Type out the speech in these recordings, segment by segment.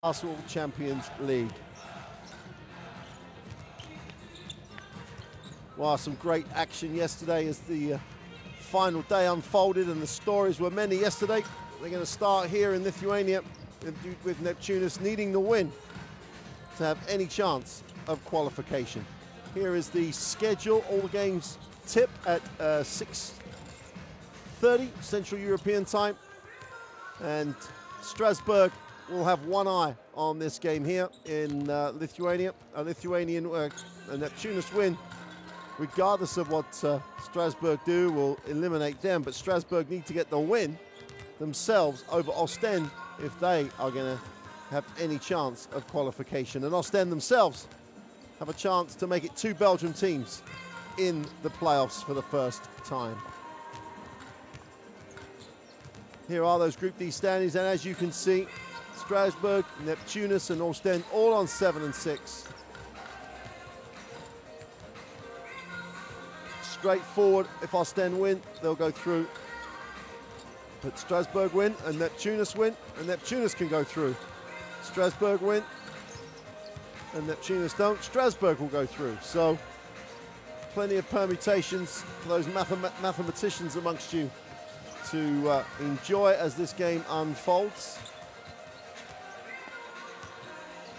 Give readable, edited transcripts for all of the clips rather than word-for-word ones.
Basketball Champions League. Wow, some great action yesterday as the final day unfolded, and the stories were many yesterday. They're going to start here in Lithuania with Neptunas needing the win to have any chance of qualification. Here is the schedule. All the games tip at 6:30 Central European time, and Strasbourg will have one eye on this game here in Lithuania. A Neptunas win, regardless of what Strasbourg do, will eliminate them. But Strasbourg need to get the win themselves over Ostend if they are going to have any chance of qualification. And Ostend themselves have a chance to make it two Belgian teams in the playoffs for the first time. Here are those Group D standings, and as you can see, Strasbourg, Neptunas and Ostend all on 7 and 6. Straightforward. If Ostend win, they'll go through. But Strasbourg win and Neptunas win, and Neptunas can go through. Strasbourg win and Neptunas don't, Strasbourg will go through. So plenty of permutations for those mathematicians amongst you to enjoy as this game unfolds.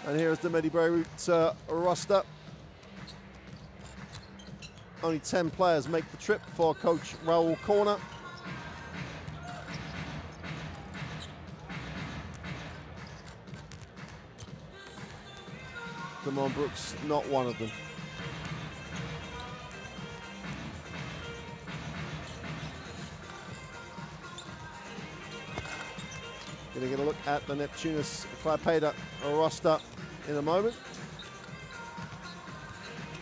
And here is the medi Bayreuth roster. Only 10 players make the trip for coach Raoul Corner. Damon Brooks, not one of them. Going to get a look at the Neptunas Klaipeda roster in a moment.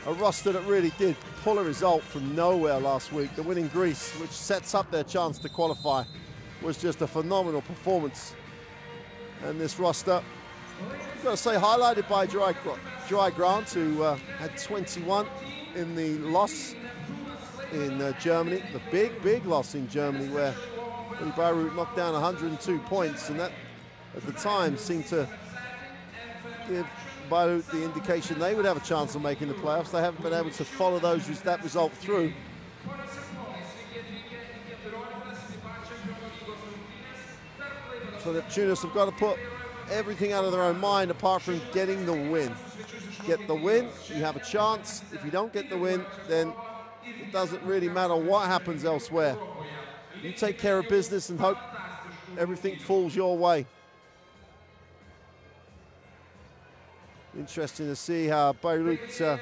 A roster that really did pull a result from nowhere last week. The win in Greece, which sets up their chance to qualify, was just a phenomenal performance. And this roster, I've got to say, highlighted by Dry Grant, who had 21 in the loss in Germany. The big loss in Germany, where medi Bayreuth knocked down 102 points, and that at the time seemed to give Bayreuth the indication they would have a chance of making the playoffs. They haven't been able to follow that result through. So Neptunas have got to put everything out of their own mind apart from getting the win. Get the win, you have a chance. If you don't get the win, then it doesn't really matter what happens elsewhere. You take care of business and hope everything falls your way. Interesting to see how Bayreuth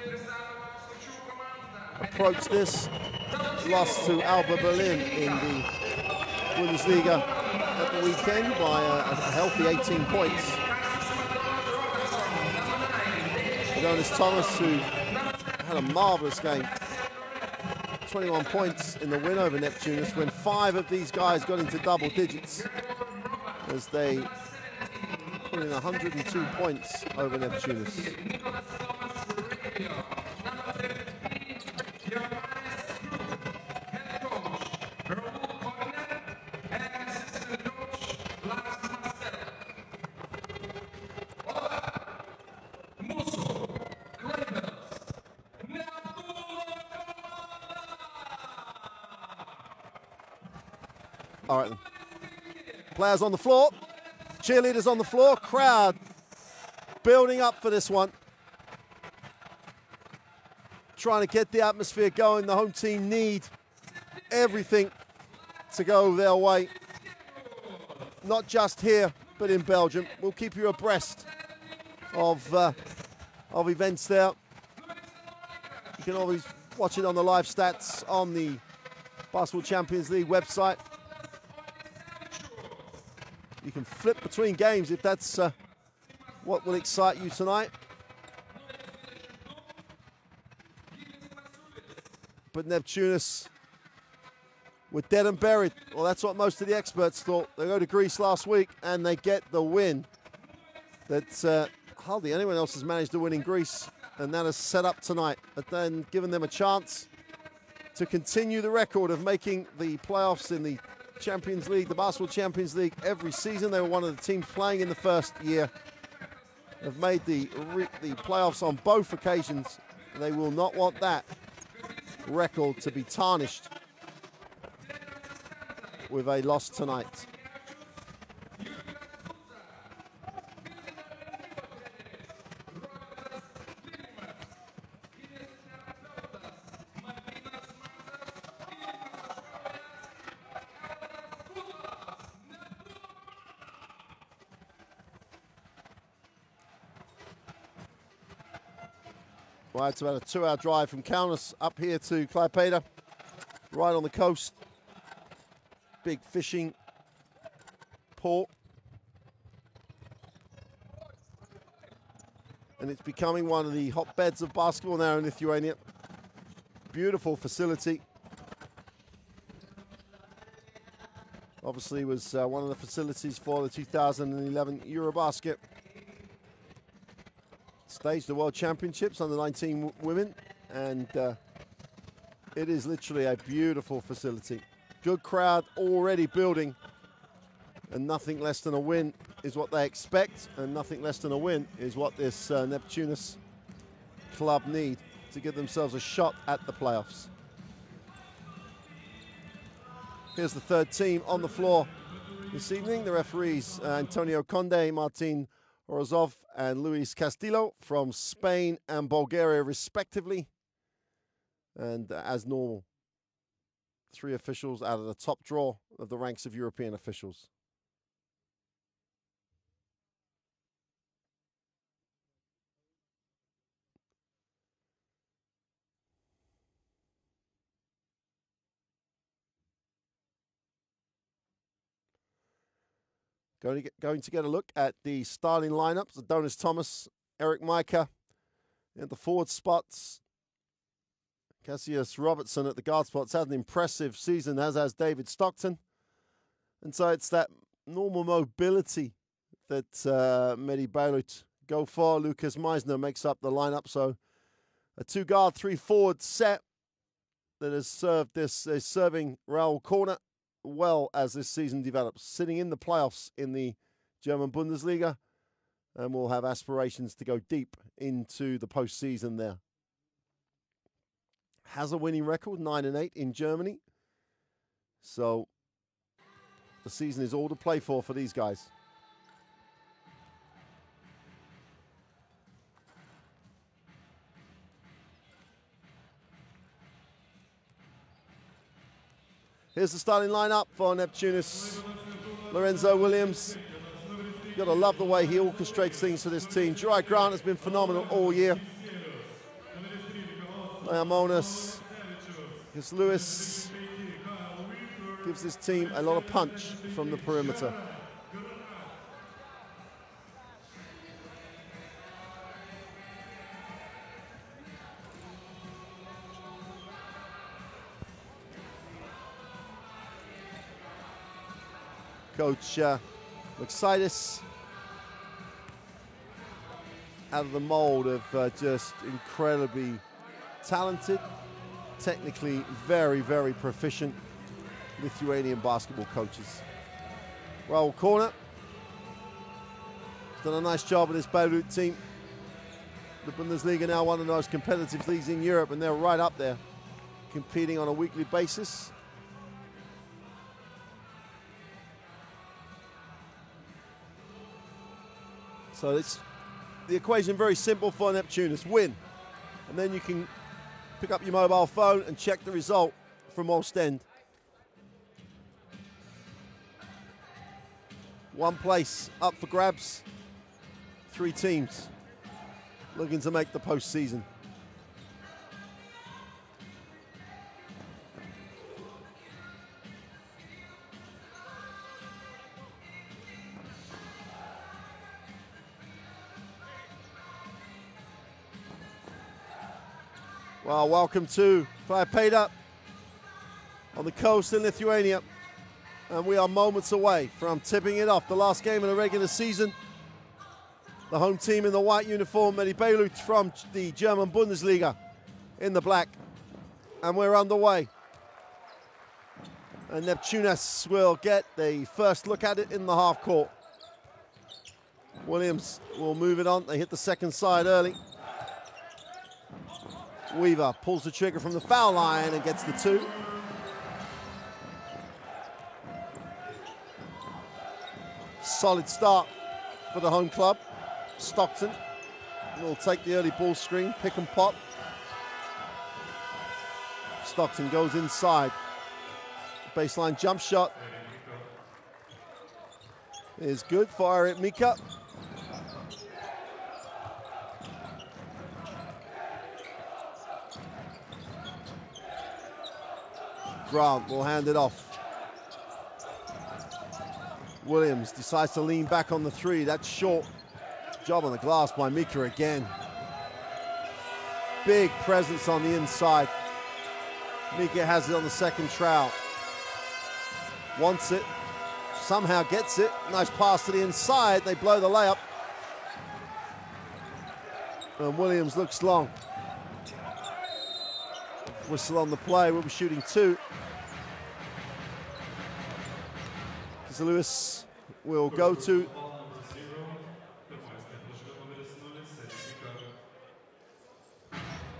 approach this. Lost to Alba Berlin in the Bundesliga at the weekend by a healthy 18 points. Jonas Thomas, who had a marvellous game. 21 points in the win over Neptunas, when 5 of these guys got into double digits as they put in 102 points over Neptunas. All right, then. Players on the floor, cheerleaders on the floor, crowd building up for this one. Trying to get the atmosphere going. The home team need everything to go their way. Not just here, but in Belgium. We'll keep you abreast of events there. You can always watch it on the live stats on the Basketball Champions League website. You can flip between games if that's what will excite you tonight. But Neptunas were dead and buried. Well, that's what most of the experts thought. They go to Greece last week and they get the win that hardly anyone else has managed to win in Greece, and that is set up tonight. But then given them a chance to continue the record of making the playoffs in the Champions League, the Basketball Champions League, every season. They were one of the teams playing in the first year. have made the playoffs on both occasions. They will not want that record to be tarnished with a loss tonight. Well, it's about a 2-hour drive from Kaunas up here to Klaipeda, right on the coast. Big fishing port. And it's becoming one of the hotbeds of basketball now in Lithuania. Beautiful facility. Obviously was one of the facilities for the 2011 Eurobasket. Staged the World Championships under 19 women, and it is literally a beautiful facility. Good crowd already building, and nothing less than a win is what they expect, and nothing less than a win is what this Neptunas club need to give themselves a shot at the playoffs. Here's the third team on the floor this evening. The referees, Antonio Conde, Martin Orozov and Luis Castillo from Spain and Bulgaria respectively. And as normal, 3 officials out of the top draw of the ranks of European officials. Going to get a look at the starting lineups. Adonis Thomas, Eric Micah at the forward spots. Cassius Robertson at the guard spots had an impressive season, as has David Stockton. And so it's that normal mobility that Medi Bayreuth go for. Lucas Meisner makes up the lineup. So a 2-guard, 3-forward set that has served this, is serving Raul Corner well as this season develops, sitting in the playoffs in the German Bundesliga, and will have aspirations to go deep into the postseason there. Has a winning record, 9-8 in Germany. So the season is all to play for these guys. Here's the starting lineup for Neptunas. Lorenzo Williams. You've got to love the way he orchestrates things for this team. Jari Grant has been phenomenal all year. Diamonis. Because Lewis gives this team a lot of punch from the perimeter. Coach Luxidis, out of the mold of just incredibly talented, technically very, very proficient Lithuanian basketball coaches. Raul Corner has done a nice job with this Bayreuth team. The Bundesliga now one of the most competitive leagues in Europe, and they're right up there, competing on a weekly basis. So it's the equation very simple for Neptunas. Win. And then you can pick up your mobile phone and check the result from Ostend. One place up for grabs. 3 teams looking to make the postseason. Well, welcome to Klaipeda on the coast in Lithuania. And we are moments away from tipping it off. The last game of the regular season. The home team in the white uniform, medi Bayreuth from the German Bundesliga in the black. And we're underway. And Neptunas will get the first look at it in the half court. Williams will move it on. They hit the second side early. Weaver pulls the trigger from the foul line and gets the 2. Solid start for the home club. Stockton will take the early ball screen, pick and pop. Stockton goes inside. Baseline jump shot is good. Fire it, Mika. Grant will hand it off. Williams decides to lean back on the 3. That's short. Job on the glass by Mika again. Big presence on the inside. Mika has it on the second trowel. Wants it. Somehow gets it. Nice pass to the inside. They blow the layup. And Williams looks long. Whistle on the play. We'll be shooting 2. Lewis will go to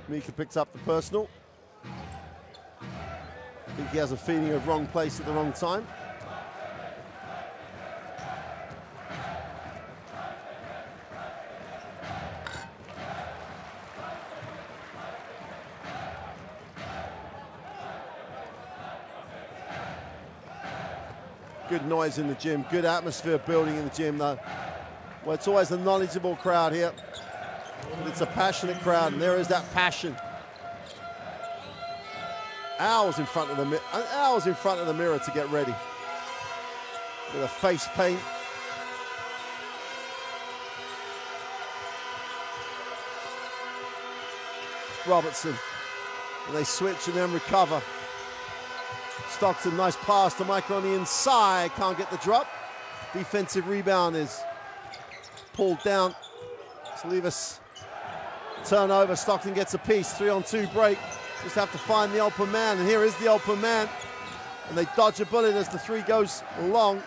Mika picks up the personal. I think he has a feeling of wrong place at the wrong time. Good noise in the gym, good atmosphere building in the gym though. Well, it's always a knowledgeable crowd here. It's a passionate crowd, and there is that passion. Hours in front of the mirror to get ready. With a face paint. Robertson. And they switch and then recover. Stockton, nice pass to Mike on the inside. Can't get the drop. Defensive rebound is pulled down. Slivas turnover. Stockton gets a piece. 3-on-2 break. Just have to find the open man. And here is the open man. And they dodge a bullet as the 3 goes long.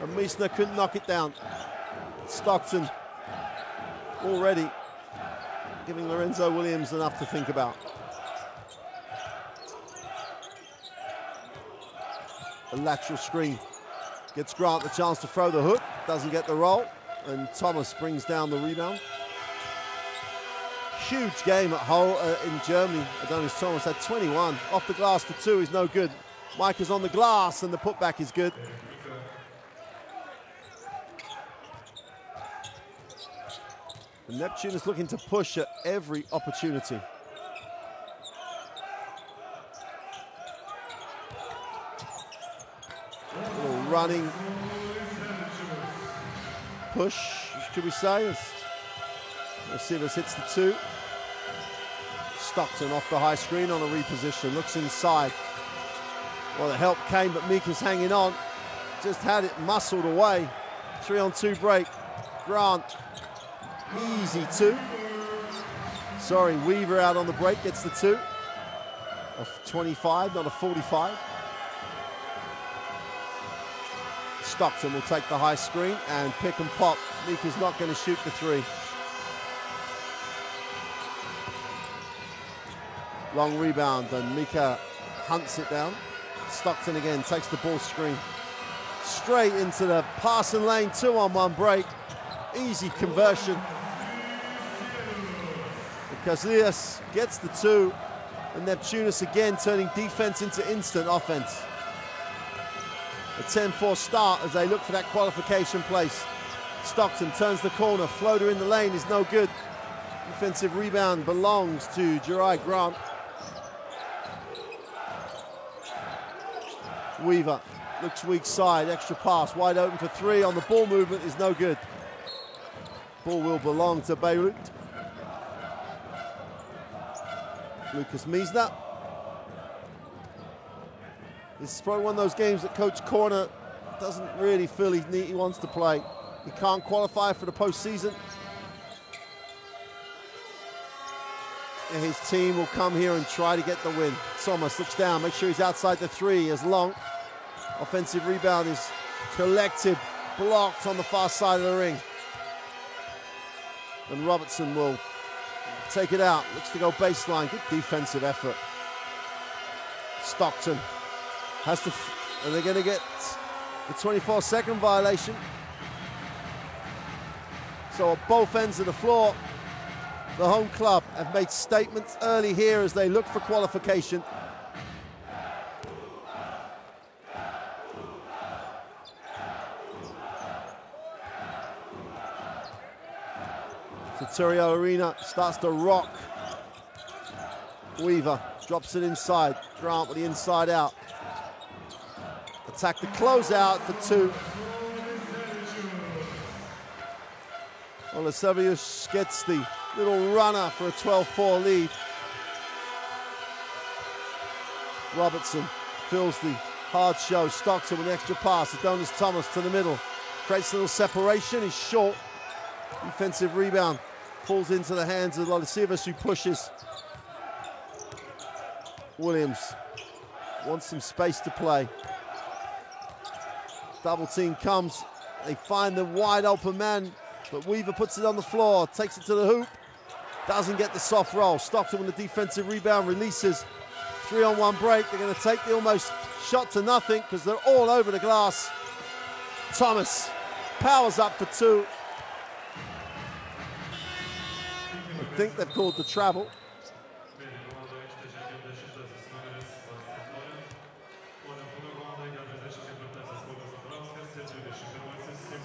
And Meissner couldn't knock it down. Stockton already giving Lorenzo Williams enough to think about. A lateral screen. Gets Grant the chance to throw the hook. Doesn't get the roll. And Thomas brings down the rebound. Huge game at Hull in Germany. Adonis Thomas had 21. Off the glass for 2 is no good. Mike is on the glass and the putback is good. And Neptune is looking to push at every opportunity. A little running push, should we say, as Sivas hits the 2. Stockton off the high screen on a reposition, looks inside. Well, the help came, but Mika's hanging on. Just had it muscled away. 3-on-2 break. Grant, easy 2. Sorry, Weaver out on the break, gets the 2. A 25, not a 45. Stockton will take the high screen and pick and pop. Mika's not going to shoot the 3. Long rebound, and Mika hunts it down. Stockton again takes the ball screen. Straight into the passing lane, 2-on-1 break. Easy conversion. Because Lias gets the 2, and Neptunas again turning defense into instant offense. A 10-4 start as they look for that qualification place. Stockton turns the corner, floater in the lane is no good. Defensive rebound belongs to Jerai Grant. Weaver looks weak side, extra pass, wide open for 3 on the ball movement is no good. Ball will belong to Bayreuth. Lucas Meissner. This is probably one of those games that Coach Corner doesn't really feel he wants to play. He can't qualify for the postseason. And his team will come here and try to get the win. Thomas looks down, make sure he's outside the 3 as long. Offensive rebound is collected, blocked on the far side of the ring. And Robertson will take it out. Looks to go baseline. Good defensive effort. Stockton has to, and they're going to get the 24-second violation. So at both ends of the floor, the home club have made statements early here as they look for qualification. Turio Arena starts to rock. Weaver drops it inside. Grant with the inside out. Attack the closeout for two. Olasevius gets the little runner for a 12-4 lead. Robertson fills the hard show. Stockton with an extra pass. Adonis Thomas to the middle. Creates a little separation. He's short. Defensive rebound. Falls into the hands of Olasevius, who pushes. Williams wants some space to play. Double team comes. They find the wide open man, but Weaver puts it on the floor, takes it to the hoop. Doesn't get the soft roll. Stockton with the defensive rebound, releases. 3-on-1 break. They're going to take the almost shot to nothing because they're all over the glass. Thomas powers up for two. I think they've called the travel.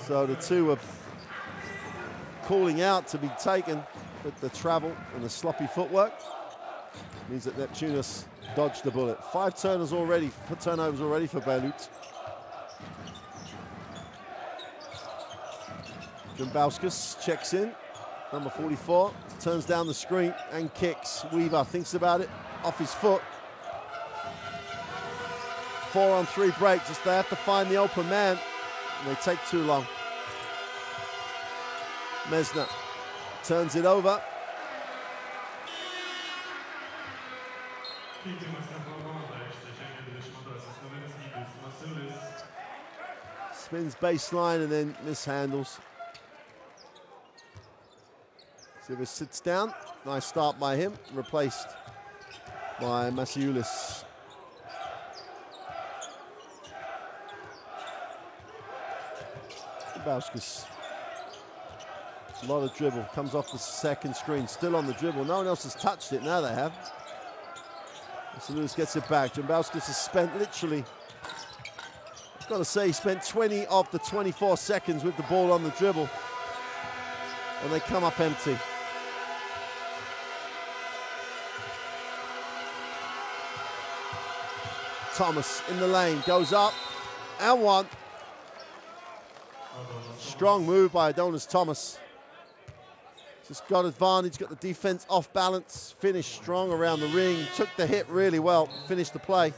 So the two are calling out to be taken, but the travel and the sloppy footwork means that Neptunas dodged the bullet. 5 turnovers already for Bayreuth. Jumbauskas checks in, number 44, turns down the screen and kicks. Weaver thinks about it, off his foot. 4-on-3 break, just they have to find the open man, and they take too long. Mesner turns it over. Spins baseline and then mishandles. Silva sits down. Nice start by him. Replaced by Masiulis. Bauskas. A lot of dribble. Comes off the second screen. Still on the dribble. No one else has touched it. Now they have. Masiulis gets it back. Jumbauskas has spent literally, I've got to say, he spent 20 of the 24 seconds with the ball on the dribble. And they come up empty. Thomas in the lane, goes up and one. Strong move by Adonis Thomas. Just got advantage, got the defense off balance, finished strong around the ring, took the hit really well, finished the play.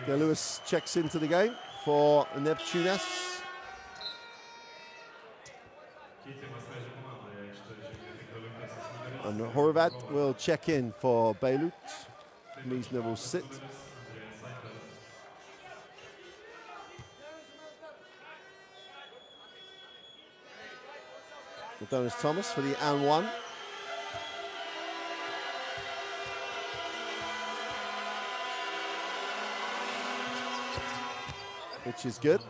Lewis checks into the game for Neptunas. And Horvat will check in for Bayreuth. Miesner will sit. Adonis Thomas for the and one. Which is good.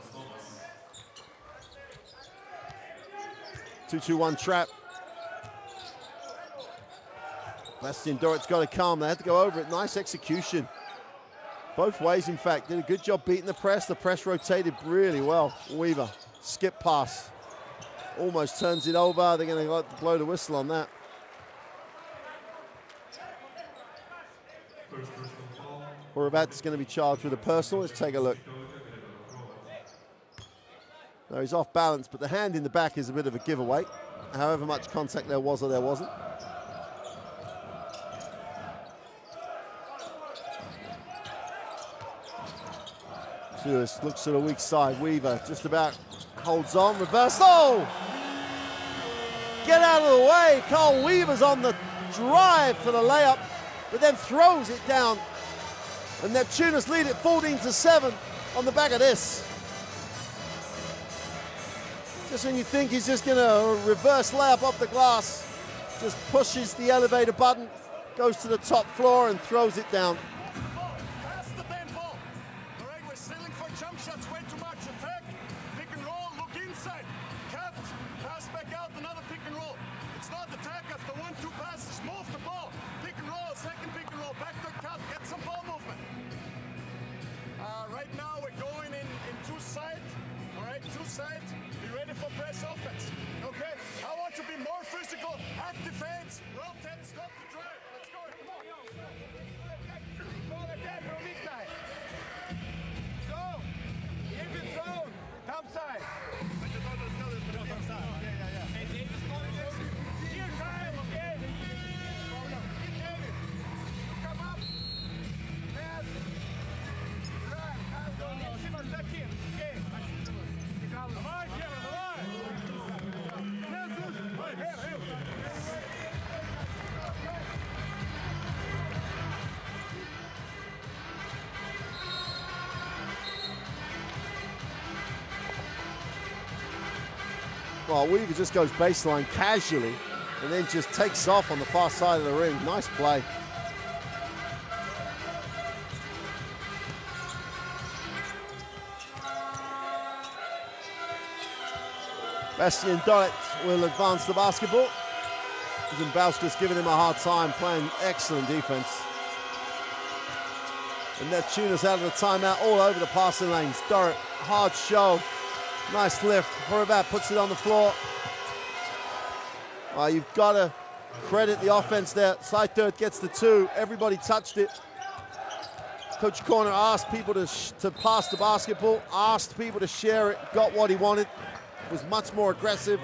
2-2-1 trap. Bastian Dorrit's got to calm. They had to go over it. Nice execution. Both ways, in fact. Did a good job beating the press. The press rotated really well. Weaver, skip pass. Almost turns it over. They're going to blow the whistle on that. Horvat's going to be charged with a personal. Let's take a look. No, he's off balance, but the hand in the back is a bit of a giveaway. However much contact there was or there wasn't. Lewis looks to the weak side. Weaver just about holds on. Reverse. Oh! Get out of the way. Carl Weaver's on the drive for the layup, but then throws it down. And Neptunas lead it 14-7 on the back of this. Just when you think he's just going to reverse layup off the glass, just pushes the elevator button, goes to the top floor and throws it down. Pass the damn ball. All right, we're settling for jump shots way too much. Attack, pick and roll, look inside. Cut, pass back out, another pick and roll. It's not attack after 1-2 passes. Move the ball. Pick and roll, second pick and roll. Back to cut, get some ball movement. Right now we're going in two sides. All right, two sides. Be ready for press offense. Okay, I want to be more physical. At defense, rotate, stop the drive. Let's go. Come on. Ball again from this side. Zone. Even zone. Top side. Here time, okay? Come up. Pass. Run. Сима, таки. Окей. Давай, Кевин, давай. Well, Weaver just goes baseline casually and then just takes off on the far side of the ring. Nice play. Bastian Dolet will advance the basketball. Zimbowski's giving him a hard time, playing excellent defense. And Neptunas out of the timeout, all over the passing lanes. Doret, hard show. Nice lift. Horvat puts it on the floor. You've got to credit the offense there. Side third gets the two. Everybody touched it. Coach Corner asked people to pass the basketball, asked people to share it, got what he wanted. Was much more aggressive,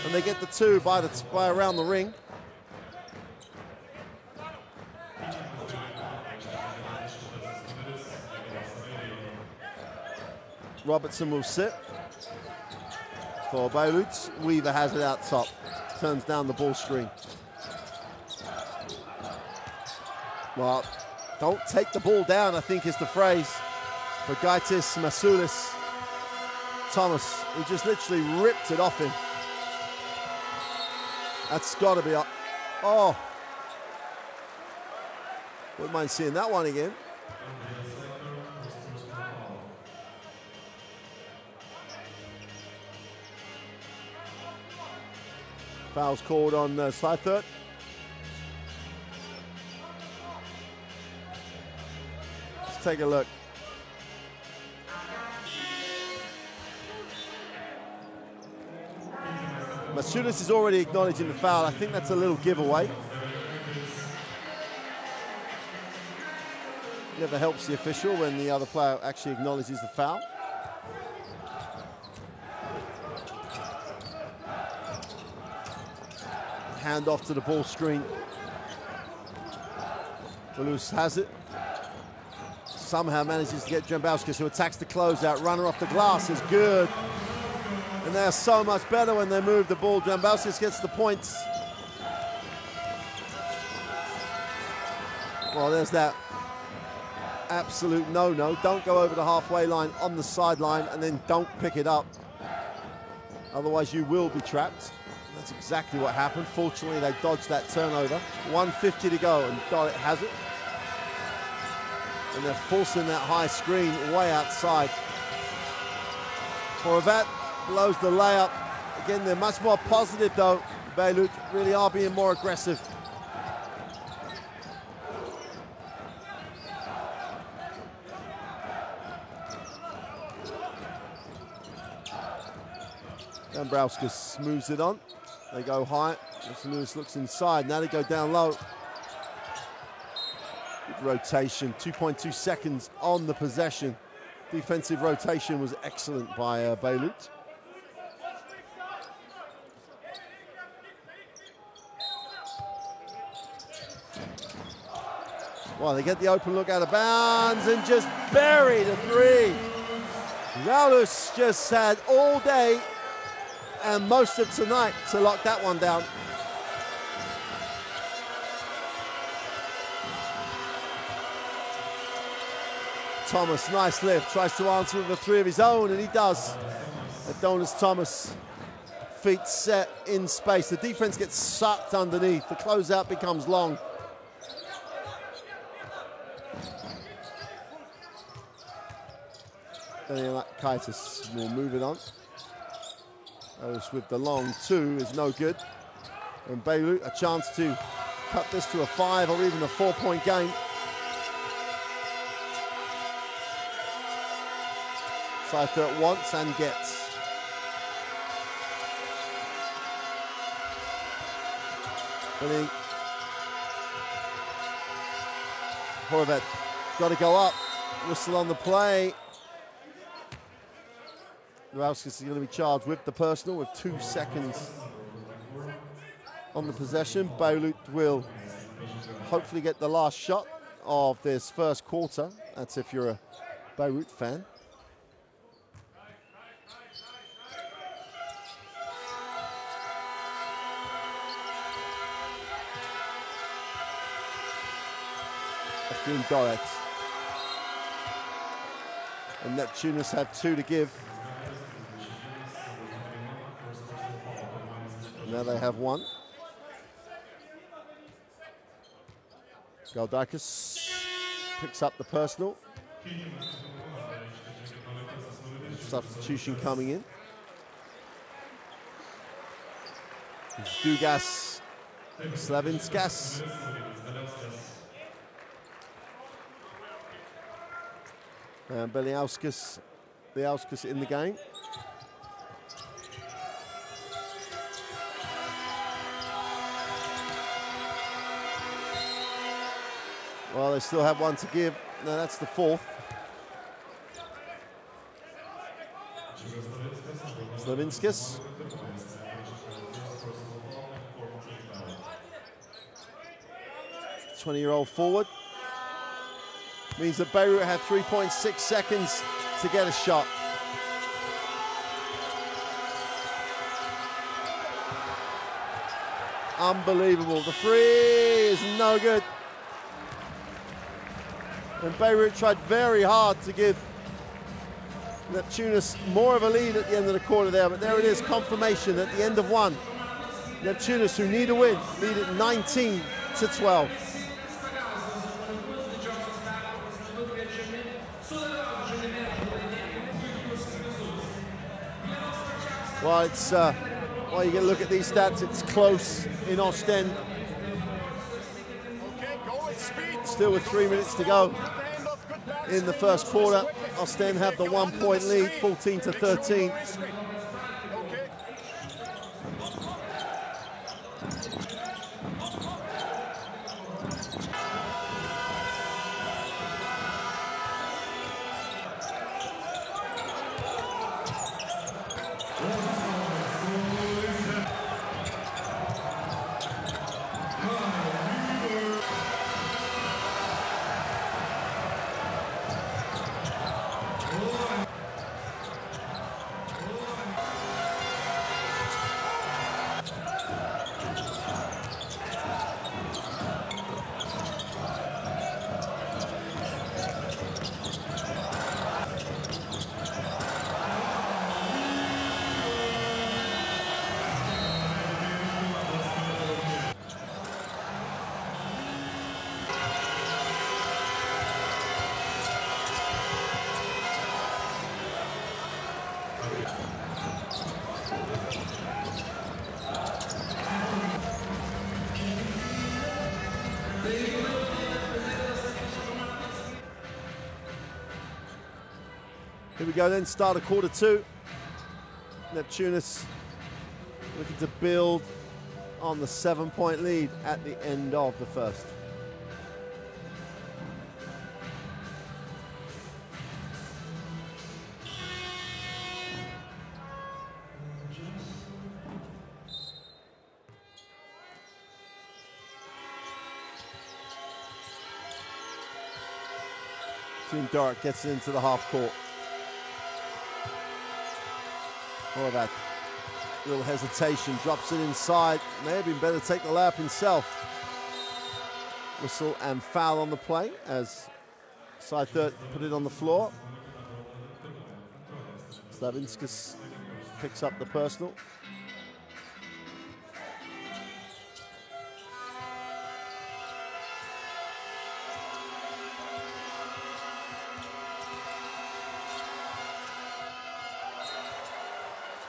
and they get the two by around the ring. Robertson will sit for Bayreuth. Weaver has it out top, turns down the ball screen. Well, don't take the ball down, I think is the phrase for Gaitis Masulis. Thomas, who just literally ripped it off him. That's got to be up. Oh. Wouldn't mind seeing that one again. Foul's called on side third. Let's take a look. Masulis is already acknowledging the foul. I think that's a little giveaway. Never helps the official when the other player actually acknowledges the foul. Hand off to the ball screen. Toulouse has it. Somehow manages to get Jambowskis, who attacks the closeout. Runner off the glass is good. And they're so much better when they move the ball. Jambowskis gets the points. Well, there's that absolute no-no. Don't go over the halfway line on the sideline and then don't pick it up. Otherwise, you will be trapped. That's exactly what happened. Fortunately, they dodged that turnover. 1:50 to go, and Doret has it. And they're forcing that high screen way outside. Horvat blows the layup. Again, they're much more positive, though. Bayreuth really are being more aggressive. Dambrowskis moves it on. They go high. Lewis looks inside. Now they go down low. Good rotation. 2.2 seconds on the possession. Defensive rotation was excellent by Bayreuth. Well, they get the open look out of bounds and just bury the three. Raulus just had all day and most of tonight to lock that one down. Thomas, nice lift, tries to answer with a three of his own, and he does. Adonis Thomas, feet set in space. The defense gets sucked underneath. The closeout becomes long. Kaitis will move it on. Otis with the long two is no good. And Bayreuth a chance to cut this to a 5 or even a 4-point game. Seifert wants and gets. Horvat got to go up. Whistle on the play. Rauskas is going to be charged with the personal with 2 seconds on the possession. Bayreuth will hopefully get the last shot of this first quarter. That's if you're a Bayreuth fan. Doing Doret. And Neptunas have 2 to give. Now they have 1. Galdakis picks up the personal. Substitution coming in. Dugas, Slavinskas. And Bieliauskas in the game. Well, they still have 1 to give. No, that's the 4th. Slavinskas. '20-year-old forward. Means that Bayreuth have 3.6 seconds to get a shot. Unbelievable. The 3 is no good. And Bayreuth tried very hard to give Neptunas more of a lead at the end of the quarter there, but there it is, confirmation at the end of 1. Neptunas, who need a win, lead at 19-12. Well, it's well, you can look at these stats. It's close in Ostend. Still with 3 minutes to go in the first quarter. Ostend have the 1-point lead, 14-13. Here we go then, start of quarter 2. Neptunas looking to build on the 7-point lead at the end of the first. Soon Dorrit gets it into the half court. Oh, that little hesitation, drops it inside. May have been better to take the layup himself. Whistle and foul on the play as Seifert put it on the floor. Slavinskas picks up the personal.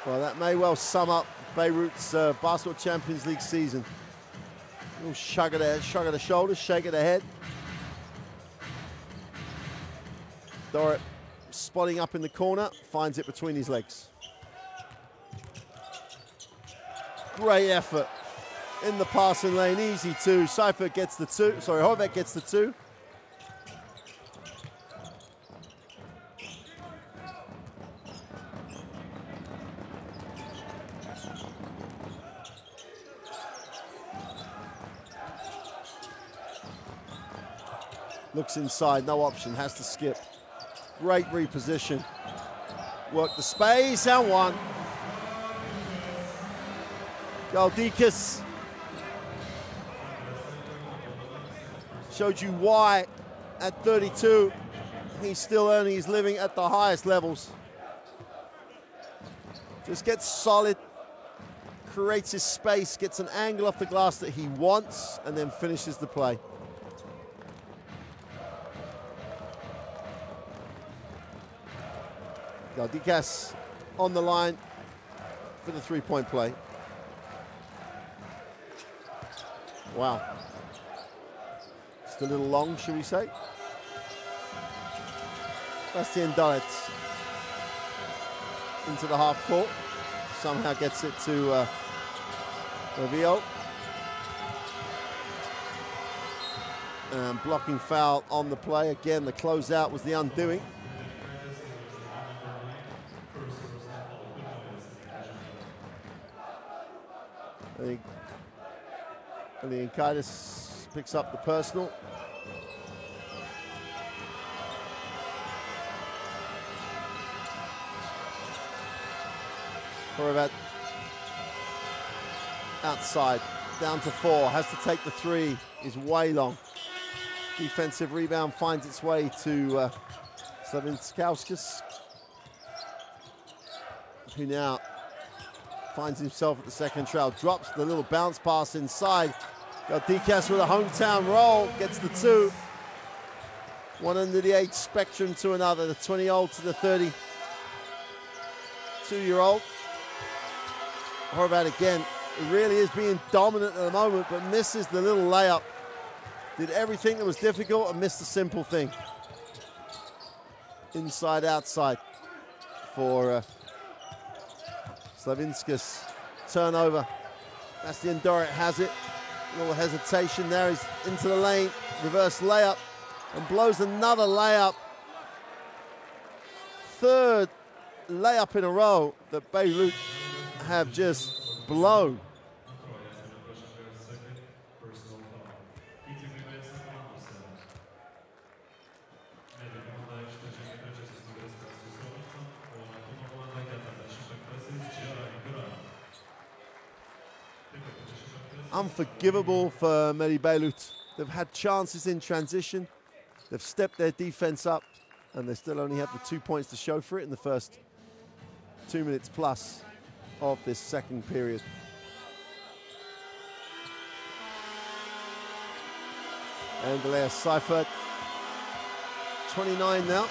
Well, that may well sum up Bayreuth's Basketball Champions League season. A little shrug of the shoulders, shake of the head. Dorrit spotting up in the corner, finds it between his legs. Great effort in the passing lane, easy two. Seifert gets the two, sorry, Horvath gets the two. Looks inside, no option, has to skip. Great reposition. Work the space and one. Galdikas showed you why at 32 he's still earning his living at the highest levels. Just gets solid, creates his space, gets an angle off the glass that he wants, and then finishes the play. Galdikas on the line for the three-point play. Wow. Just a little long, should we say? Bastian Dorrit into the half court. Somehow gets it to Ravio. And blocking foul on the play. Again, the closeout was the undoing. I think Eliankaitis picks up the personal. Horvath outside, down to 4, has to take the 3, is way long. Defensive rebound finds its way to Slavinskauskas, who now finds himself at the second trail, drops the little bounce pass inside. Galdikas with a hometown roll, gets the 2. One end of the age spectrum to another, the 20-year-old to the 32-year-old. Horvath again, it really is being dominant at the moment, but misses the little layup. Did everything that was difficult and missed the simple thing. Inside, outside for Slavinskas. Turnover. Bastian Dorrit has it. A little hesitation there. He's into the lane. Reverse layup. And blows another layup. Third layup in a row that Bayreuth have just blown. Unforgivable for medi Bayreuth. They've had chances in transition. They've stepped their defense up, and they still only have the 2 points to show for it in the first 2 minutes plus of this second period. Andreas Seifert, 29 now.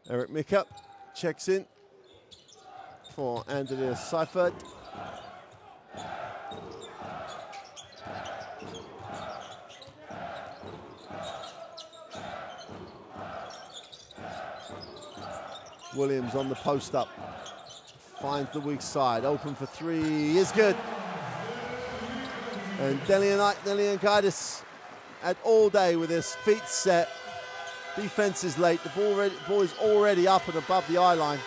Eric Mika checks in for Andreas Seifert. Williams on the post up, finds the weak side, open for 3, is good. And Eliankaitis had all day with his feet set. Defense is late, the ball is already up and above the eye line.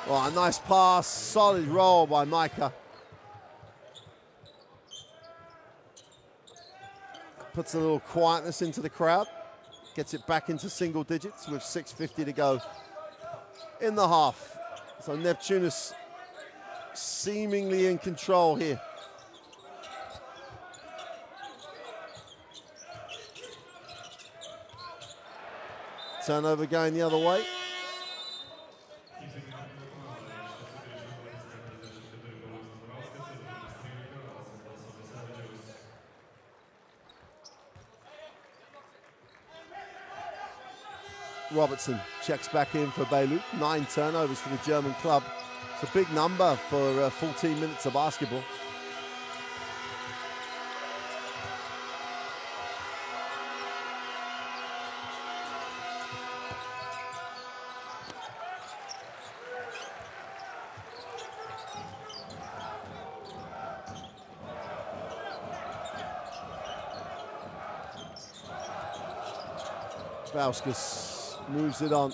Oh, a nice pass, solid roll by Micah. Puts a little quietness into the crowd. Gets it back into single digits with 6:50 to go in the half. So Neptunas seemingly in control here. Turnover going the other way. Robertson checks back in for Bayreuth. 9 turnovers for the German club. It's a big number for 14 minutes of basketball. Bauskas moves it on.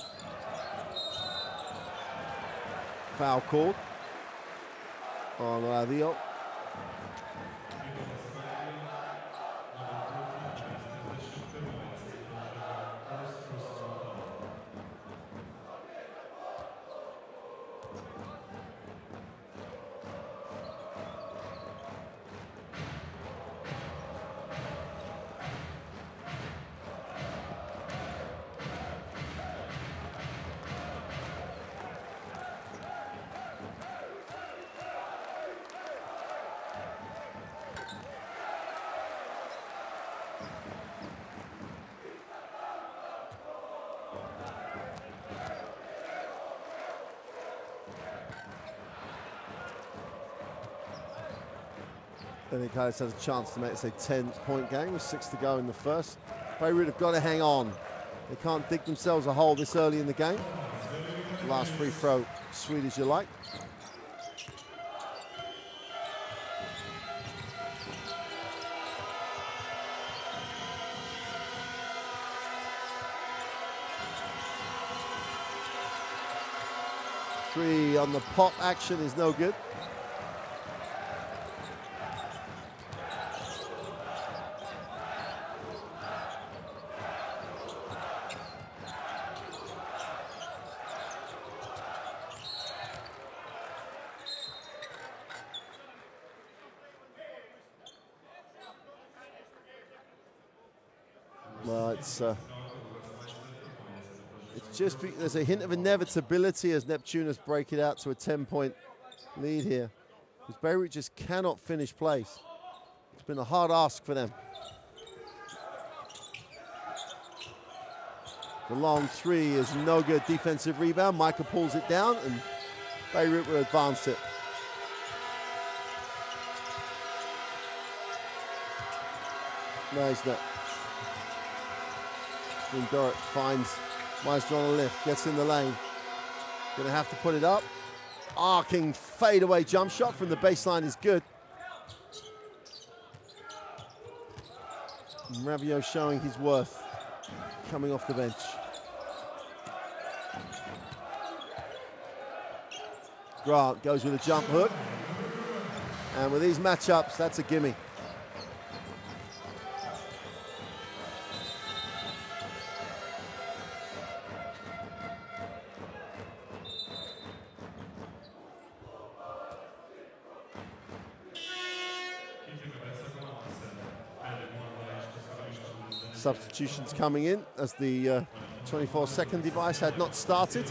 Foul called on Ravio. I think Heights has a chance to make this a 10-point game with 6 to go in the first. Bayreuth have got to hang on. They can't dig themselves a hole this early in the game. Last free throw, sweet as you like. Three on the pop action is no good. Well, it's just there's a hint of inevitability as Neptunas break it out to a 10-point lead here. Because Bayreuth just cannot finish plays. It's been a hard ask for them. The long three is no good. Defensive rebound. Micah pulls it down and Bayreuth will advance it. Nice net. Dorrit finds Meister on a lift, gets in the lane. Gonna have to put it up. Arcing fadeaway jump shot from the baseline is good. Ravio showing his worth coming off the bench. Grant goes with a jump hook. And with these matchups, that's a gimme. Substitutions coming in as the 24-second device had not started.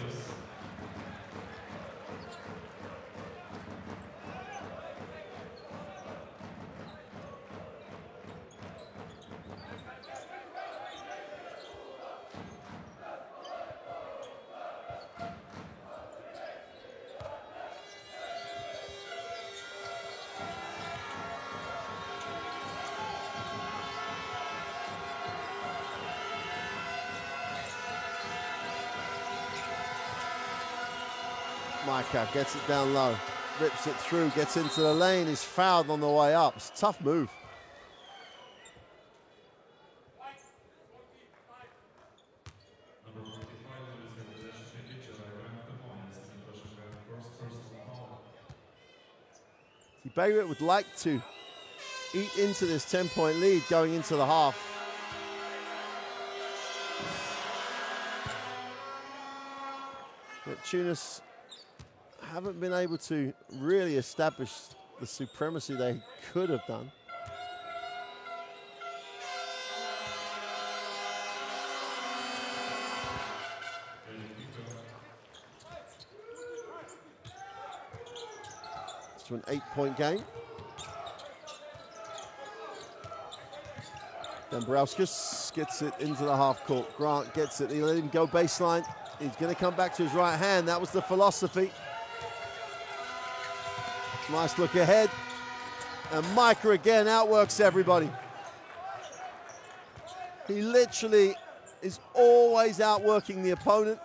Micah gets it down low, rips it through, gets into the lane, is fouled on the way up. It's a tough move. Bayreuth would like to eat into this 10-point lead going into the half. Neptunas haven't been able to really establish the supremacy they could have done. It's to an 8-point game. Dombrowskis gets it into the half court. Grant gets it. He let him go baseline. He's going to come back to his right hand. That was the philosophy. Nice look ahead. And Micah again outworks everybody. He literally is always outworking the opponent.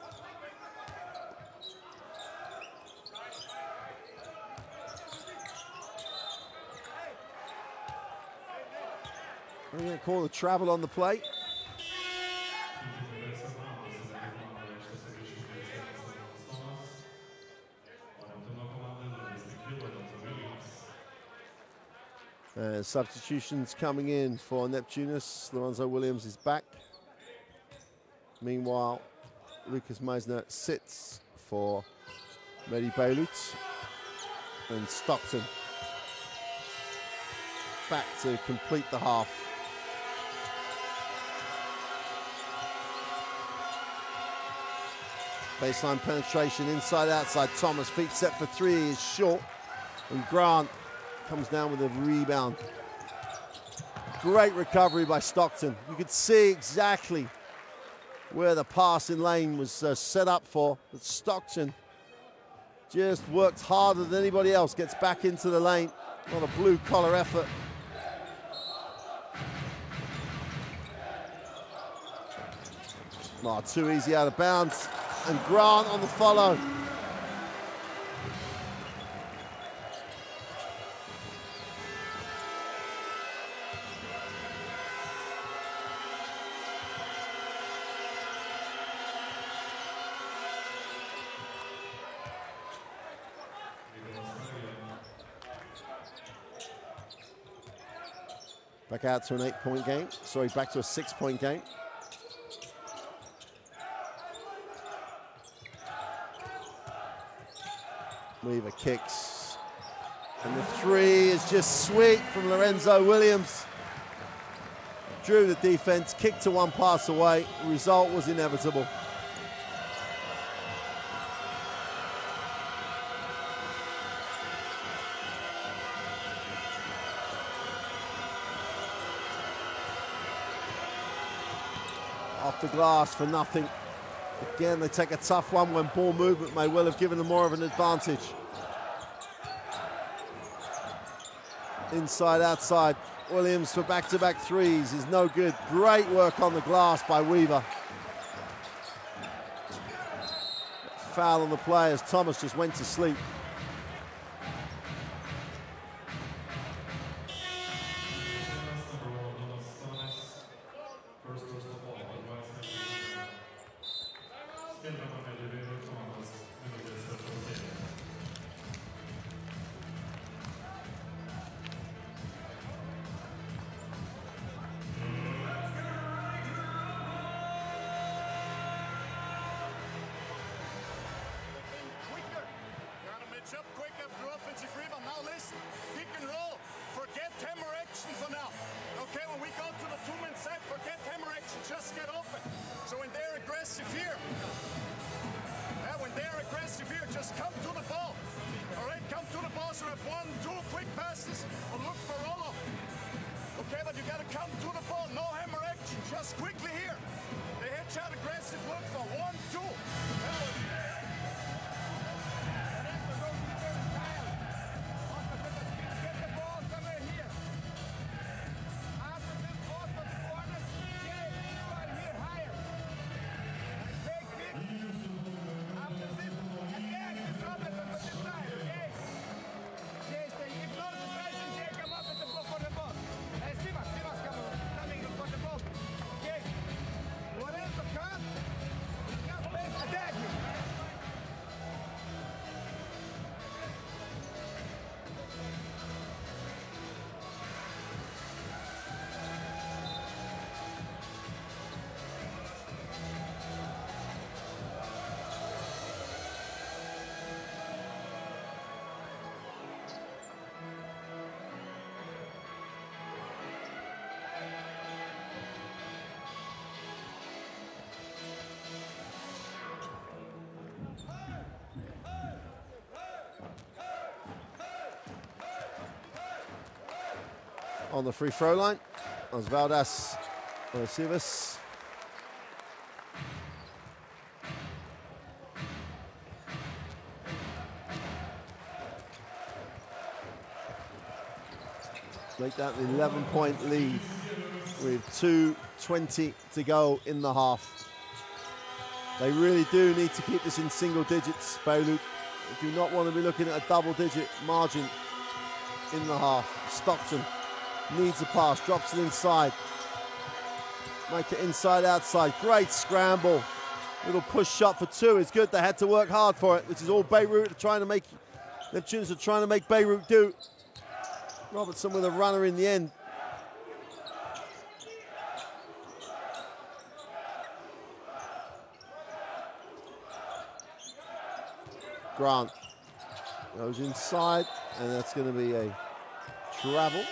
We're going to call the travel on the play. Substitutions coming in for Neptunas. Lorenzo Williams is back. Meanwhile, Lucas Meisner sits for Medi Bayreuth. And Stockton back to complete the half. Baseline penetration, inside, outside. Thomas, feet set for three, is short. And Grant comes down with a rebound. Great recovery by Stockton. You could see exactly where the pass in lane was set up for, but Stockton just works harder than anybody else, gets back into the lane. Not a blue-collar effort. Oh, too easy out of bounds. And Grant on the follow. Back out to an 8-point game. Sorry, back to a 6-point game. Weaver kicks. And the three is just sweet from Lorenzo Williams. Drew the defense, kicked to one pass away. The result was inevitable. Off the glass for nothing. Again, they take a tough one when ball movement may well have given them more of an advantage. Inside, outside. Williams for back-to-back threes is no good. Great work on the glass by Weaver. Foul on the play as Thomas just went to sleep. Up quick after offensive rebound. Now listen, pick and roll. Forget hammer action for now. Okay, when we go to the two-man set, forget hammer action. Just get open. So when they're aggressive here, just come to the ball. All right, come to the ball. So have 1, 2 quick passes or look for roll-off. Okay, but you got to come to the ball. No hammer action. Just quickly here. They headshot aggressive look for 1, 2. on the free throw line. Osvaldas Rosivas. Make that an 11-point lead with 2:20 to go in the half. They really do need to keep this in single digits, Bayreuth. They do not want to be looking at a double-digit margin in the half. Stockton needs a pass, drops it inside. Make it inside-outside. Great scramble. Little push shot for two is good. They had to work hard for it, which is all Bayreuth are trying to make. Neptunas are trying to make Bayreuth do. Robertson with a runner in the end. Grant goes inside, and that's going to be a travel.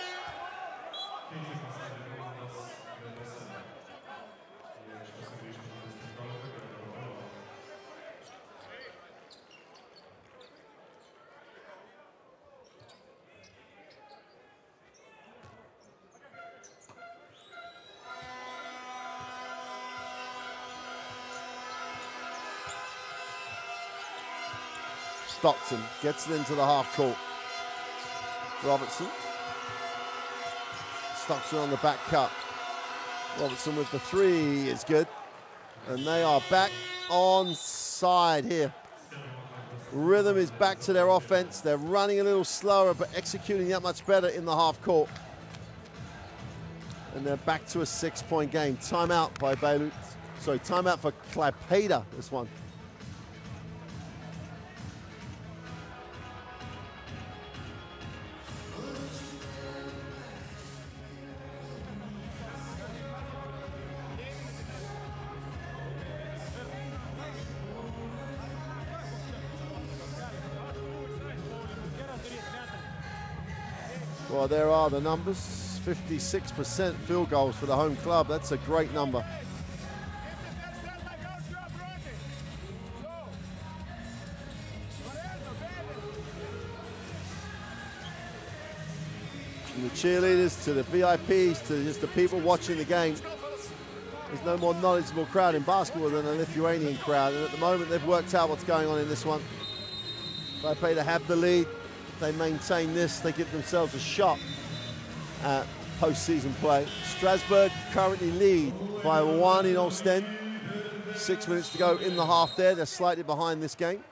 Stockton gets it into the half court. Robertson. Stockton on the back cut. Robertson with the three is good. And they are back on side here. Rhythm is back to their offense. They're running a little slower, but executing that much better in the half court. And they're back to a 6-point game. Timeout by Bayreuth. Sorry, timeout for Klaipeda, this one. Well, there are the numbers. 56% field goals for the home club. That's a great number. From the cheerleaders to the VIPs to just the people watching the game. There's no more knowledgeable crowd in basketball than a Lithuanian crowd. And at the moment, they've worked out what's going on in this one. Klaipeda have the lead. They maintain this, they give themselves a shot at postseason play. Strasbourg currently lead by 1 in Ostend. 6 minutes to go in the half there. They're slightly behind this game.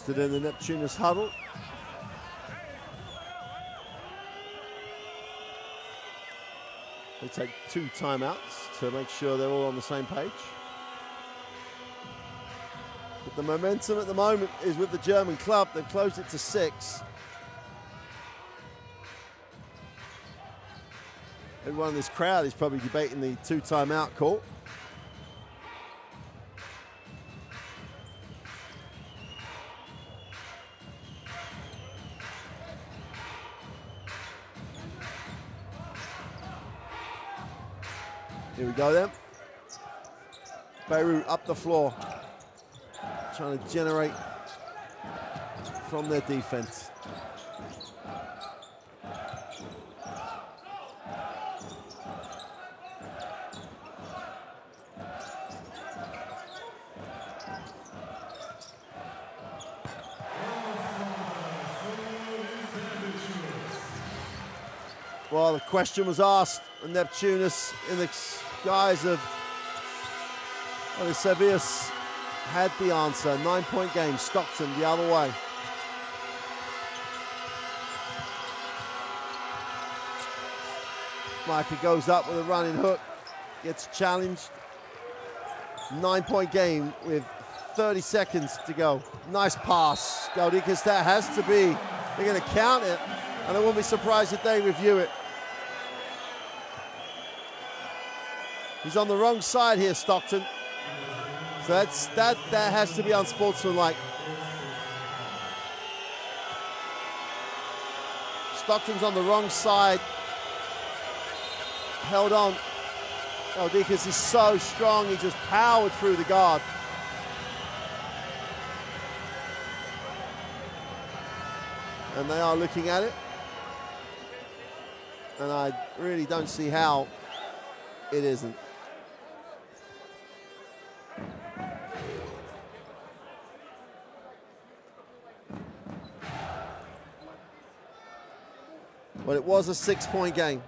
Stood in the Neptunas huddle. They take 2 timeouts to make sure they're all on the same page. But the momentum at the moment is with the German club. They've closed it to 6. Everyone in this crowd is probably debating the 2 timeout call. Here we go then. Bayreuth up the floor, trying to generate from their defense. Well, the question was asked, and Neptunas, in the guise of Sevius, had the answer. 9-point game, Stockton the other way. Micah goes up with a running hook, gets challenged. 9-point game with 30 seconds to go. Nice pass. Gaudikas, that has to be. They're going to count it, and I won't be surprised if they review it. He's on the wrong side here, Stockton. So that has to be unsportsmanlike. Stockton's on the wrong side. Held on. Gaudikas is so strong, he just powered through the guard. And they are looking at it. And I really don't see how it isn't. Well, it was a 6-point game.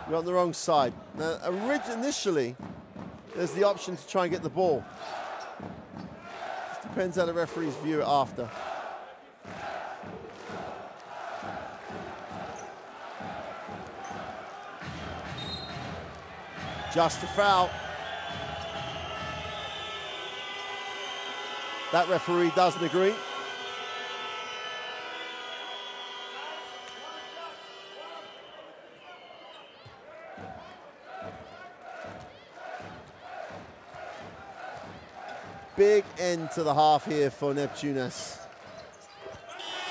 You're on the wrong side. Now, initially, there's the option to try and get the ball. Just depends how the referees view it after. Just a foul. That referee doesn't agree. Big end to the half here for Neptunas.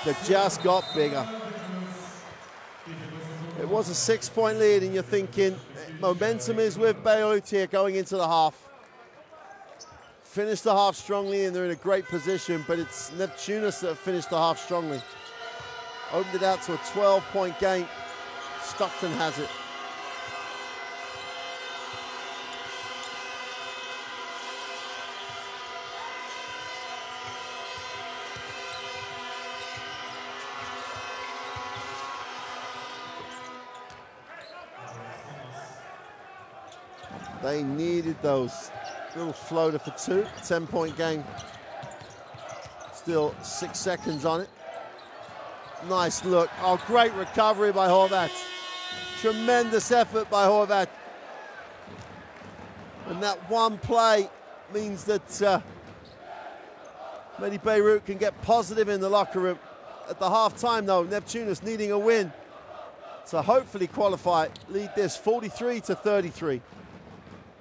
They just got bigger. It was a 6-point lead, and you're thinking momentum is with Bayreuth here going into the half. Finished the half strongly, and they're in a great position, but it's Neptunas that have finished the half strongly. Opened it out to a 12-point game. Stockton has it. They needed those. Little floater for 2, 10-point game. Still 6 seconds on it. Nice look. Oh, great recovery by Horvat. Tremendous effort by Horvat. And that one play means that medi Bayreuth can get positive in the locker room. At the half-time, though, Neptunas needing a win to hopefully qualify, lead this 43-33.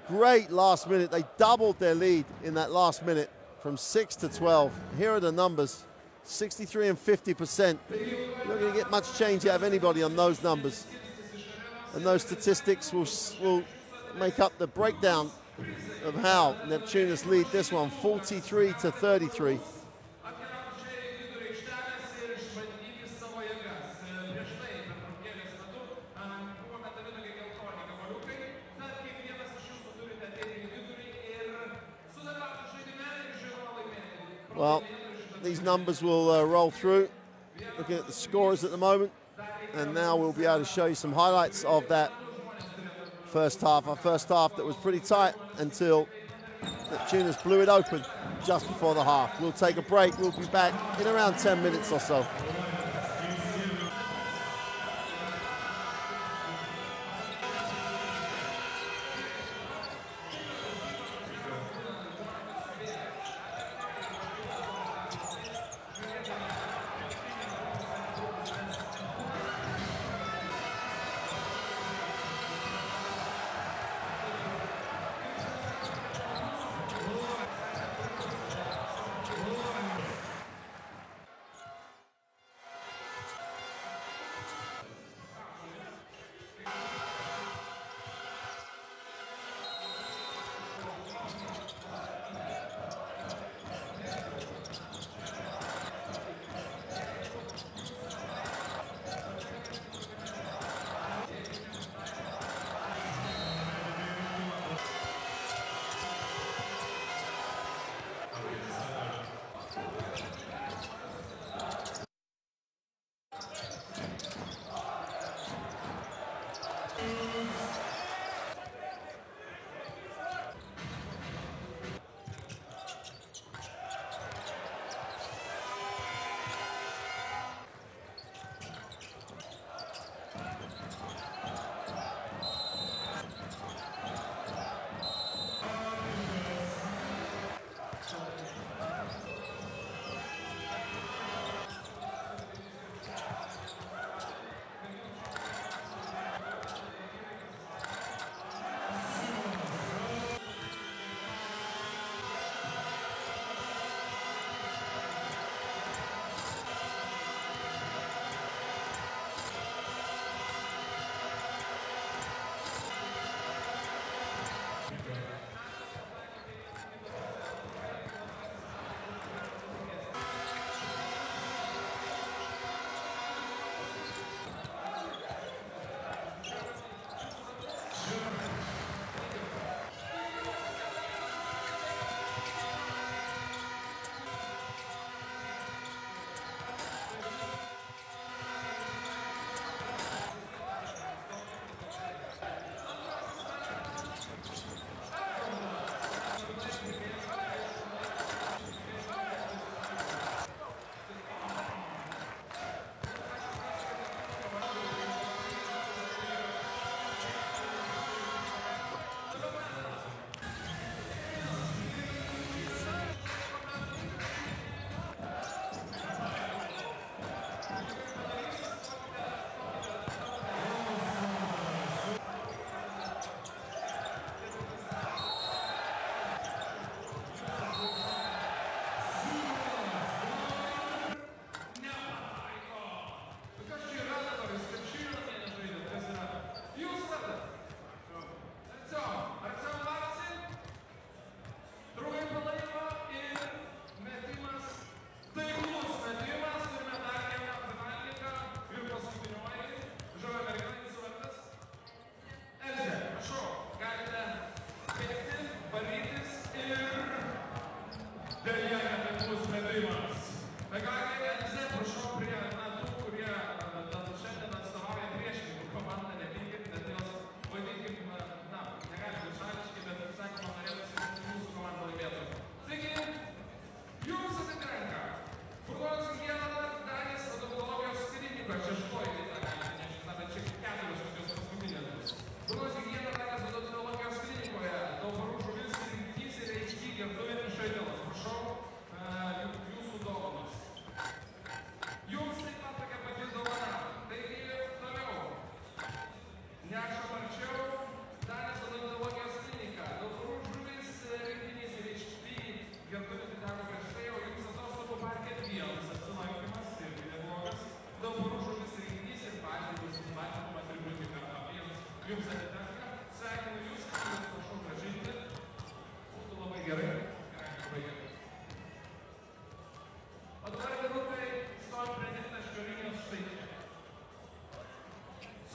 Great last minute. They doubled their lead in that last minute from 6 to 12. Here are the numbers, 63 and 50%. You're not going to get much change out of anybody on those numbers. And those statistics will make up the breakdown of how Neptunas lead this one, 43-33. Well, these numbers will roll through. Looking at the scores at the moment, and now we'll be able to show you some highlights of that first half. Our first half that was pretty tight until Neptunas blew it open just before the half. We'll take a break. We'll be back in around 10 minutes or so.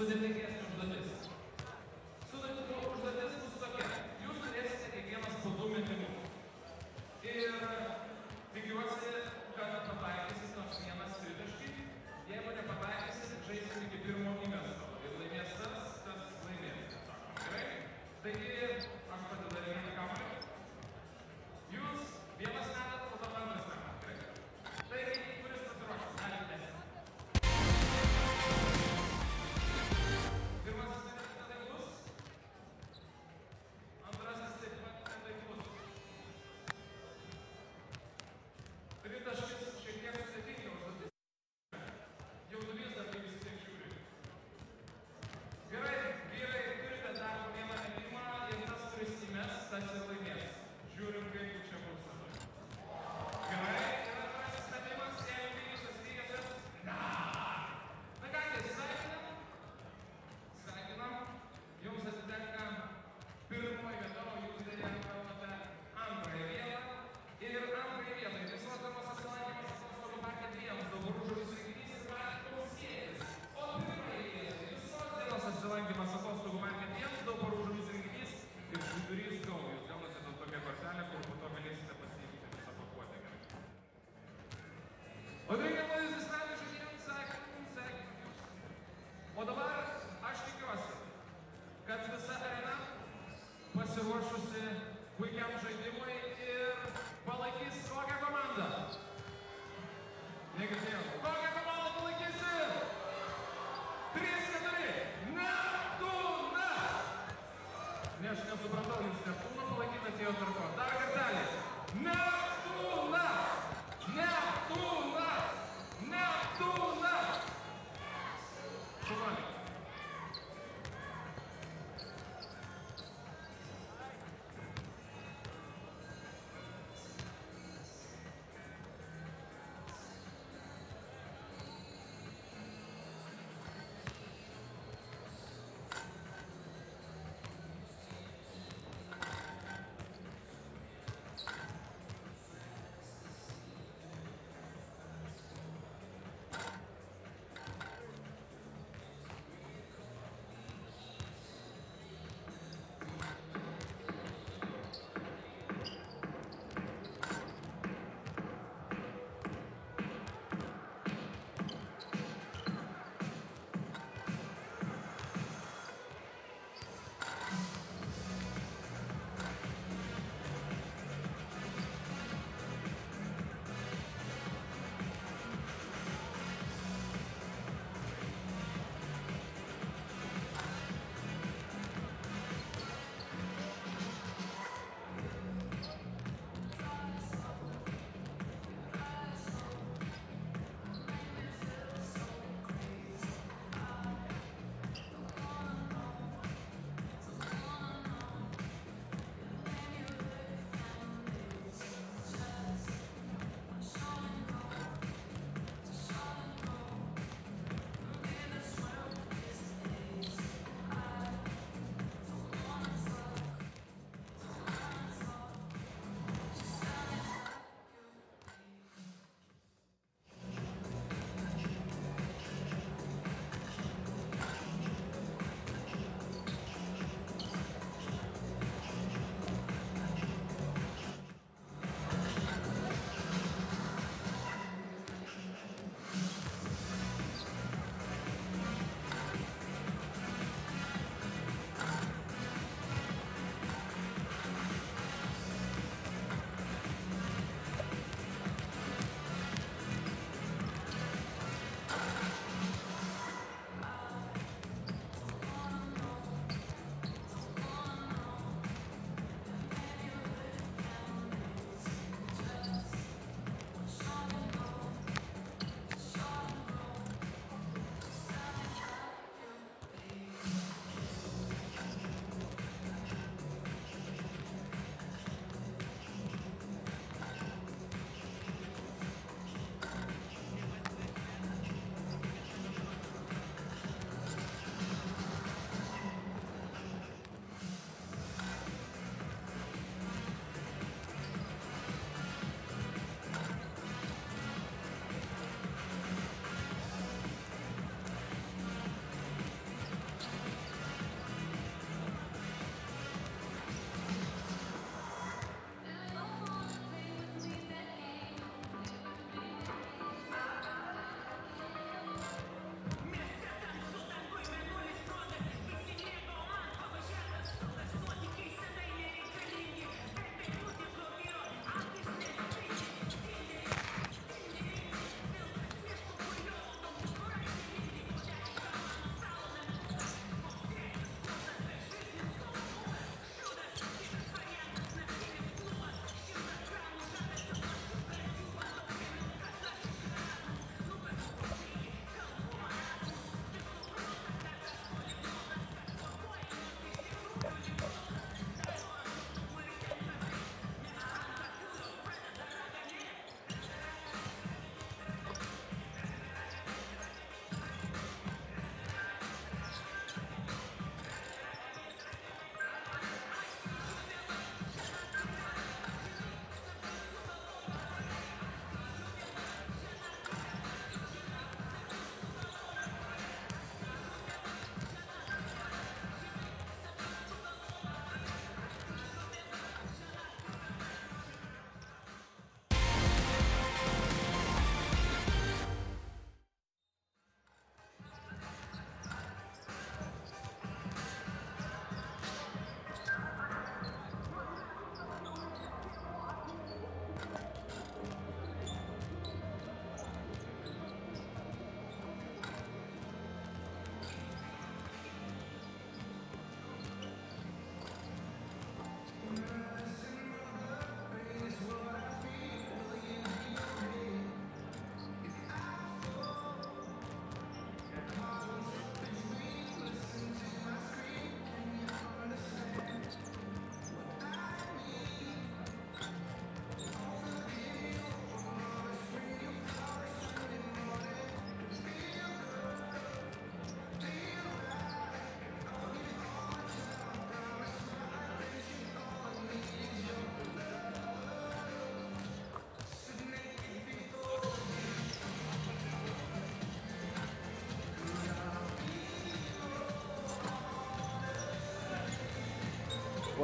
sudėtingesnė užduotis. Užduotis bus tokia. Jūs turėsite kiekvienas po 2 metimus. Ir tikiuosi, kad pataikysit nors vienas tritaškį. Jeigu nepataikysit, žaisim iki pirmo įmesto. Ir laimės tas, kas laimės. Gerai? Taigi, aš padarinėjau kamuolį. Jūs vienas metat, po to antras metat. Gerai? Taigi, kuris pasiruošęs? Galit mesti. Pirmasis netaiklus. Antrasis taip pat netaiklus. Tritaškis šiek tiek sudėtinga užduotis. Jaudulys dar kaip vis tiek žiūri. Gerai, vyrai, turite dar vieną metimą ir tas, kuris įmes, tas ir laimės. Žiūrim, kaip čia bus. Gerai, ir antrasis metimas, jeigu lygiosios lygiosios. Na kągi, sveikinam. Sveikinam. Jums atitenka pirmoji vieta, o jūs dėlė gaunate antrąją vietą. Ir antrąją vietą. Visuodamas apsilankymas atostogų parke 2, Dauboružos renginys ir Baltijos siekis. O pirmąjį vietą. Visos dienos apsilankymas atostogų parke 2, Dauboružos renginys ir Švyturys Go. Jūs gaunate tokią kortelę, kur po to galėsite pasiimti visą pakuotę. O reikia pavyzdys metų žaidėjams, sveikinam. O dabar aš tikiuosi, kad visa arena pasiruošusi puikiam žaidimui ir palaikys kokią komandą. Negirdėjau. Kokią komandą palaikysi? 3-4. Neptunas! Ne, aš nesupratau, jūs Neptūną palaikyti atėjo tarko. Dar kartelį. Neptunas! Neptunas! Neptunas! Šaunuoliai.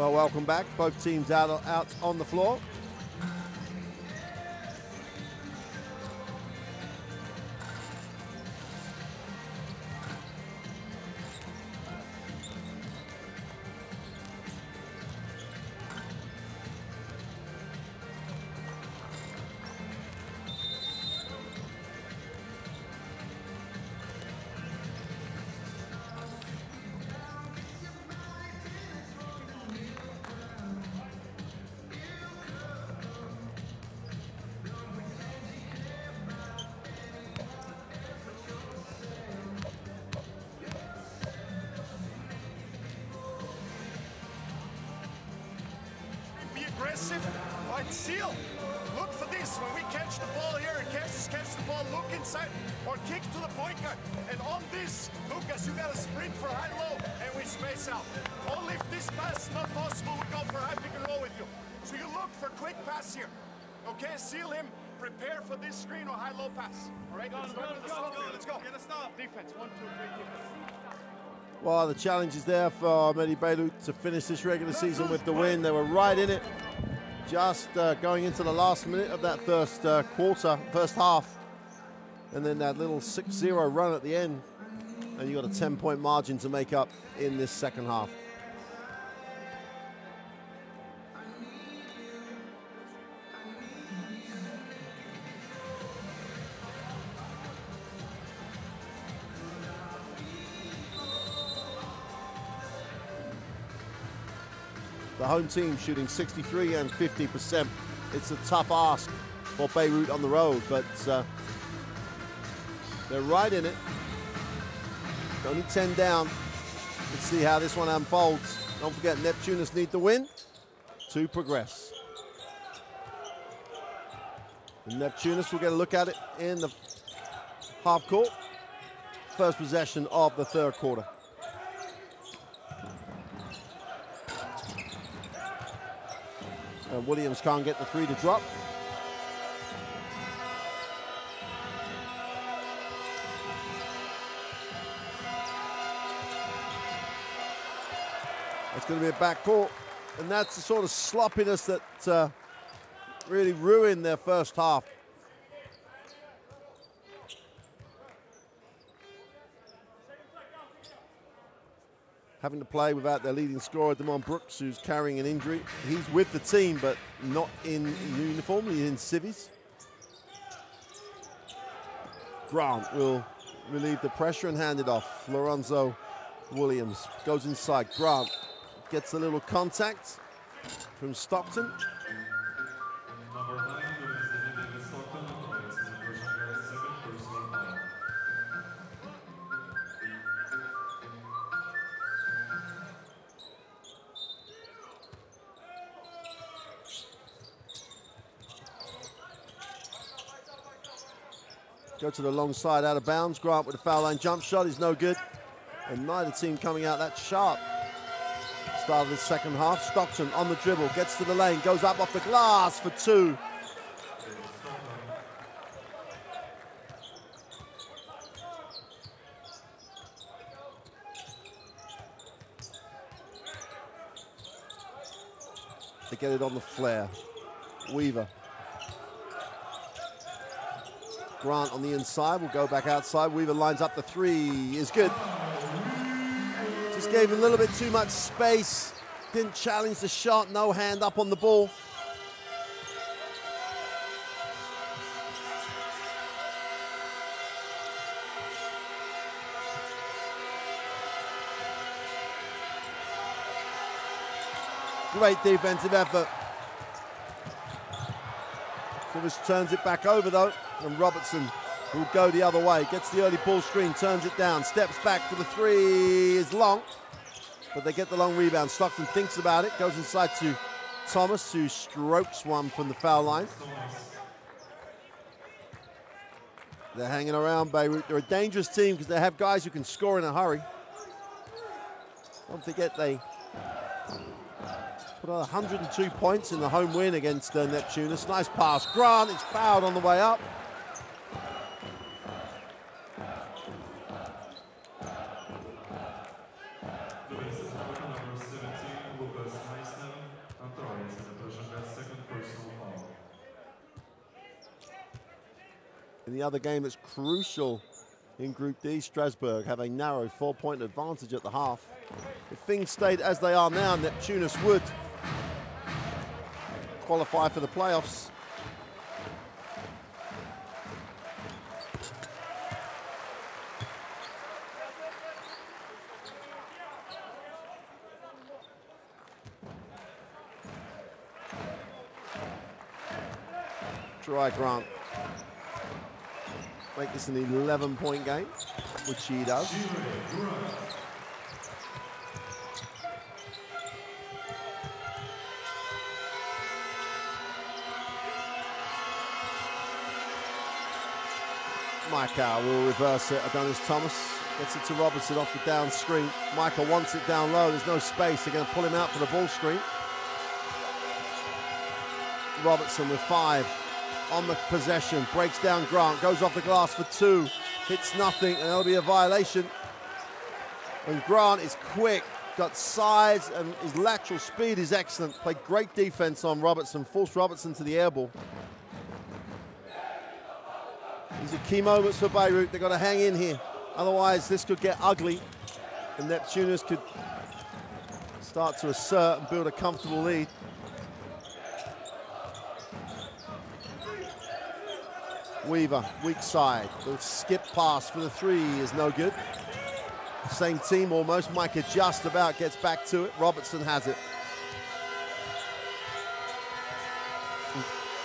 Well, welcome back. Both teams out on the floor. Be aggressive, right? Seal. Look for this. When we catch the ball here and catch the ball, look inside or kick to the point guard. And on this, Lucas, you got to sprint for high-low and we space out. Only if this pass is not possible, we go for high pick and roll with you. So you look for quick pass here. Okay, seal him. Prepare for this screen or high-low pass. All right, let's go. Get a stop. Defense, 1, 2, 3, defense. Well, the challenge is there for medi Bayreuth to finish this regular season with the win. They were right in it, just going into the last minute of that first half. And then that little 6-0 run at the end. And you got a 10-point margin to make up in this second half. The home team shooting 63 and 50%. It's a tough ask for Bayreuth on the road, but they're right in it. Only 10 down. Let's see how this one unfolds. Don't forget, Neptunas need the win to progress. And Neptunas will get a look at it in the half court. First possession of the third quarter. Williams can't get the three to drop. It's going to be a backcourt, and that's the sort of sloppiness that really ruined their first half. Having to play without their leading scorer, Damon Brooks, who's carrying an injury. He's with the team, but not in uniform. He's in civvies. Grant will relieve the pressure and hand it off. Lorenzo Williams goes inside. Grant gets a little contact from Stockton. Go to the long side, out of bounds. Grant with a foul line jump shot is no good. And neither team coming out that sharp. Start of the second half. Stockton on the dribble, gets to the lane, goes up off the glass for two. They get it on the flare. Weaver. Grant on the inside will go back outside. Weaver lines up the three, is good. Just gave him a little bit too much space. Didn't challenge the shot, no hand up on the ball. Great defensive effort. Silvers turns it back over though, and Robertson will go the other way. Gets the early ball screen, turns it down, steps back for the three, is long, but they get the long rebound. Stockton thinks about it, goes inside to Thomas, who strokes one from the foul line. They're hanging around Bayreuth. They're a dangerous team because they have guys who can score in a hurry. Don't forget they put on 102 points in the home win against Neptunas. Nice pass. Grant is fouled on the way up. In the other game that's crucial in Group D, Strasbourg have a narrow 4-point advantage at the half. If things stayed as they are now, Neptunas would qualify for the playoffs. Try Grant. Make this an 11-point game, which he does. Micah will reverse it. Adonis Thomas gets it to Robertson off the down screen. Micah wants it down low. There's no space. They're going to pull him out for the ball screen. Robertson with 5 on the possession. Breaks down Grant. Goes off the glass for 2. Hits nothing, and that'll be a violation. And Grant is quick. Got size, and his lateral speed is excellent. Played great defense on Robertson. Forced Robertson to the air ball. These are key moments for Bayreuth. They've got to hang in here. Otherwise, this could get ugly. And Neptunas could start to assert and build a comfortable lead. Weaver, weak side. The skip pass for the 3 is no good. Same team almost. Micah just about gets back to it. Robertson has it.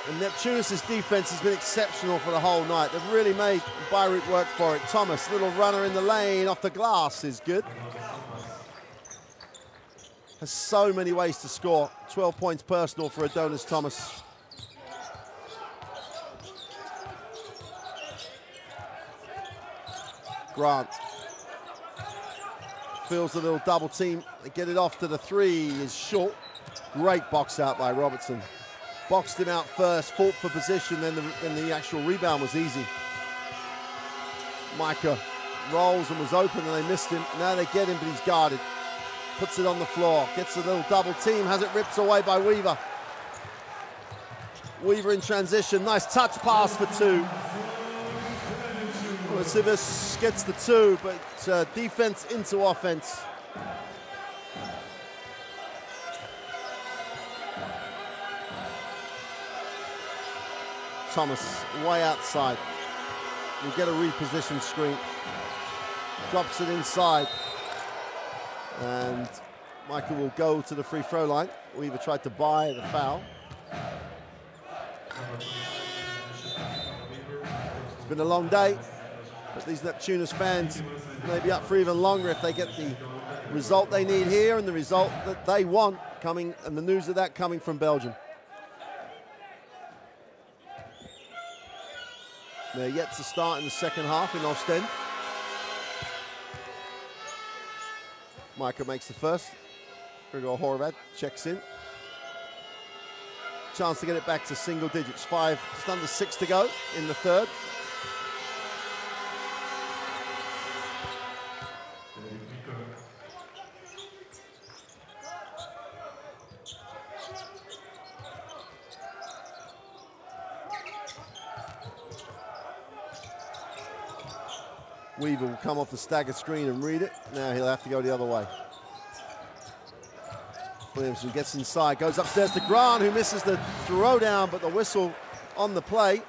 And Neptunas' defense has been exceptional for the whole night. They've really made Bayreuth work for it. Thomas, little runner in the lane off the glass is good. Has so many ways to score. 12 points personal for Adonis Thomas. Grant feels the little double team. They get it off to the 3 is short. Great box out by Robertson. Boxed him out first, fought for position, then the actual rebound was easy. Micah rolls and was open and they missed him. Now they get him, but he's guarded. Puts it on the floor, gets a little double team, has it ripped away by Weaver. Weaver in transition, nice touch pass for 2. Sivis gets the 2, but defense into offense. Thomas way outside. We'll get a repositioned screen. Drops it inside. And Michael will go to the free throw line. Weaver tried to buy the foul. It's been a long day. But these Neptunas fans may be up for even longer if they get the result they need here and the result that they want coming, and the news of that coming from Belgium. They're yet to start in the second half in Ostend. Micah makes the first. Grigor Horvat checks in. Chance to get it back to single digits. 5, just under 6 to go in the third. Weaver will come off the stagger screen and read it. Now he'll have to go the other way. Williamson gets inside, goes upstairs to Grant, who misses the throw down, but the whistle on the play.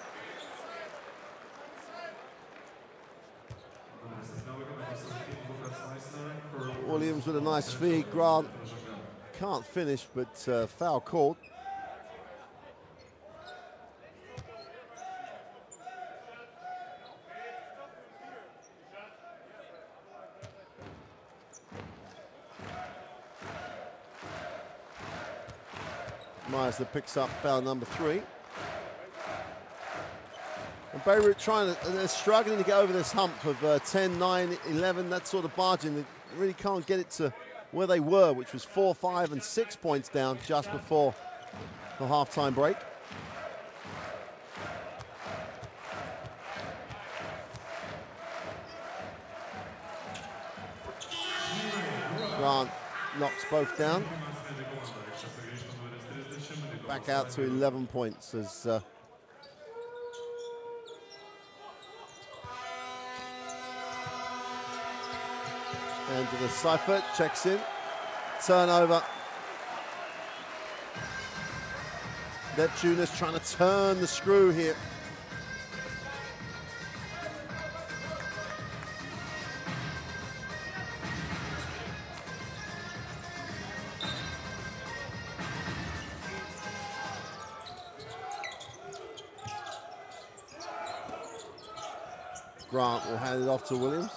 Williams with a nice feed. Grant can't finish, but foul called. Myers that picks up foul number 3. And Bayreuth they're struggling to get over this hump of 10, 9, 11, that sort of margin. They really can't get it to where they were, which was 4, 5, and 6 points down just before the halftime break. Grant knocks both down. Back out to 11 points as And to the Seifert, checks in. Turnover. Neptunas trying to turn the screw here. Grant will hand it off to Williams.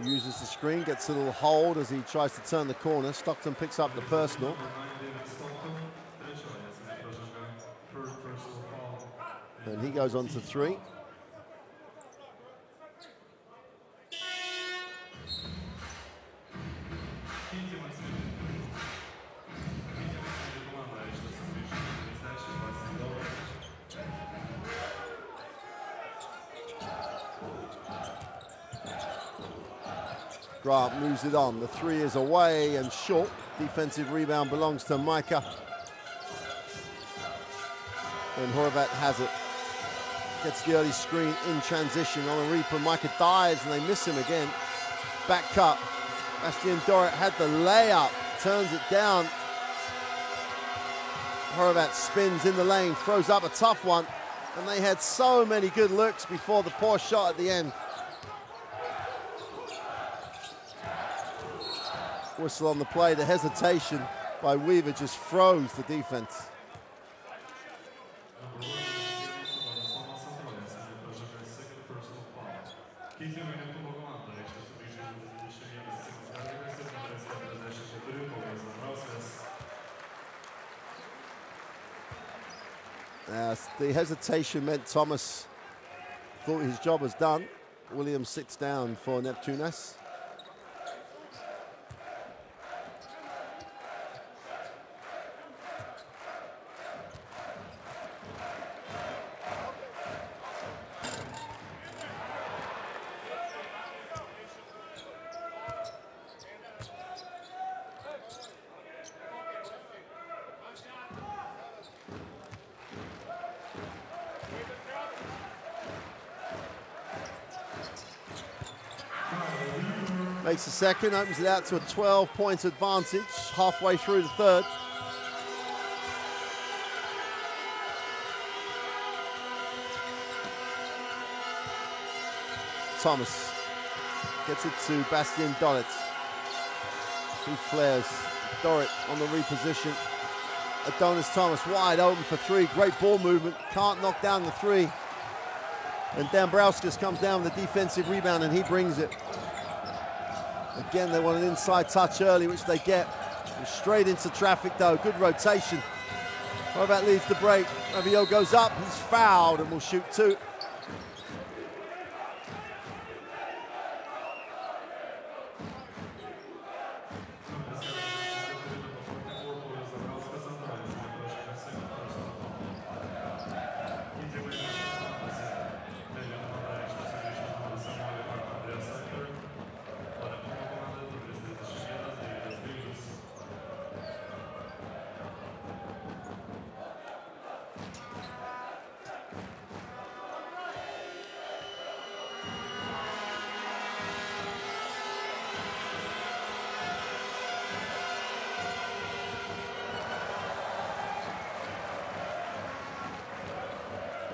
He uses the screen, gets a little hold as he tries to turn the corner. Stockton picks up the personal. And he goes on to 3. Grant moves it on. The 3 is away and short. Defensive rebound belongs to Micah. And Horvat has it. Gets the early screen in transition on a Reaper. Micah dives and they miss him again. Back cut. Bastien Dorit had the layup. Turns it down. Horvat spins in the lane. Throws up a tough one. And they had so many good looks before the poor shot at the end. Whistle on the play. The hesitation by Weaver just froze the defense. The hesitation meant Thomas thought his job was done. Williams sits down for Neptunas. Makes the second, opens it out to a 12-point advantage, halfway through the third. Thomas gets it to Bastien Dorit. He flares. Dorit on the reposition. Adonis Thomas wide open for 3. Great ball movement. Can't knock down the 3. And Dambrauskas comes down with a defensive rebound and he brings it. Again, they want an inside touch early, which they get. Straight into traffic, though. Good rotation. Horvat leads the break. Rabiot goes up. He's fouled and will shoot 2.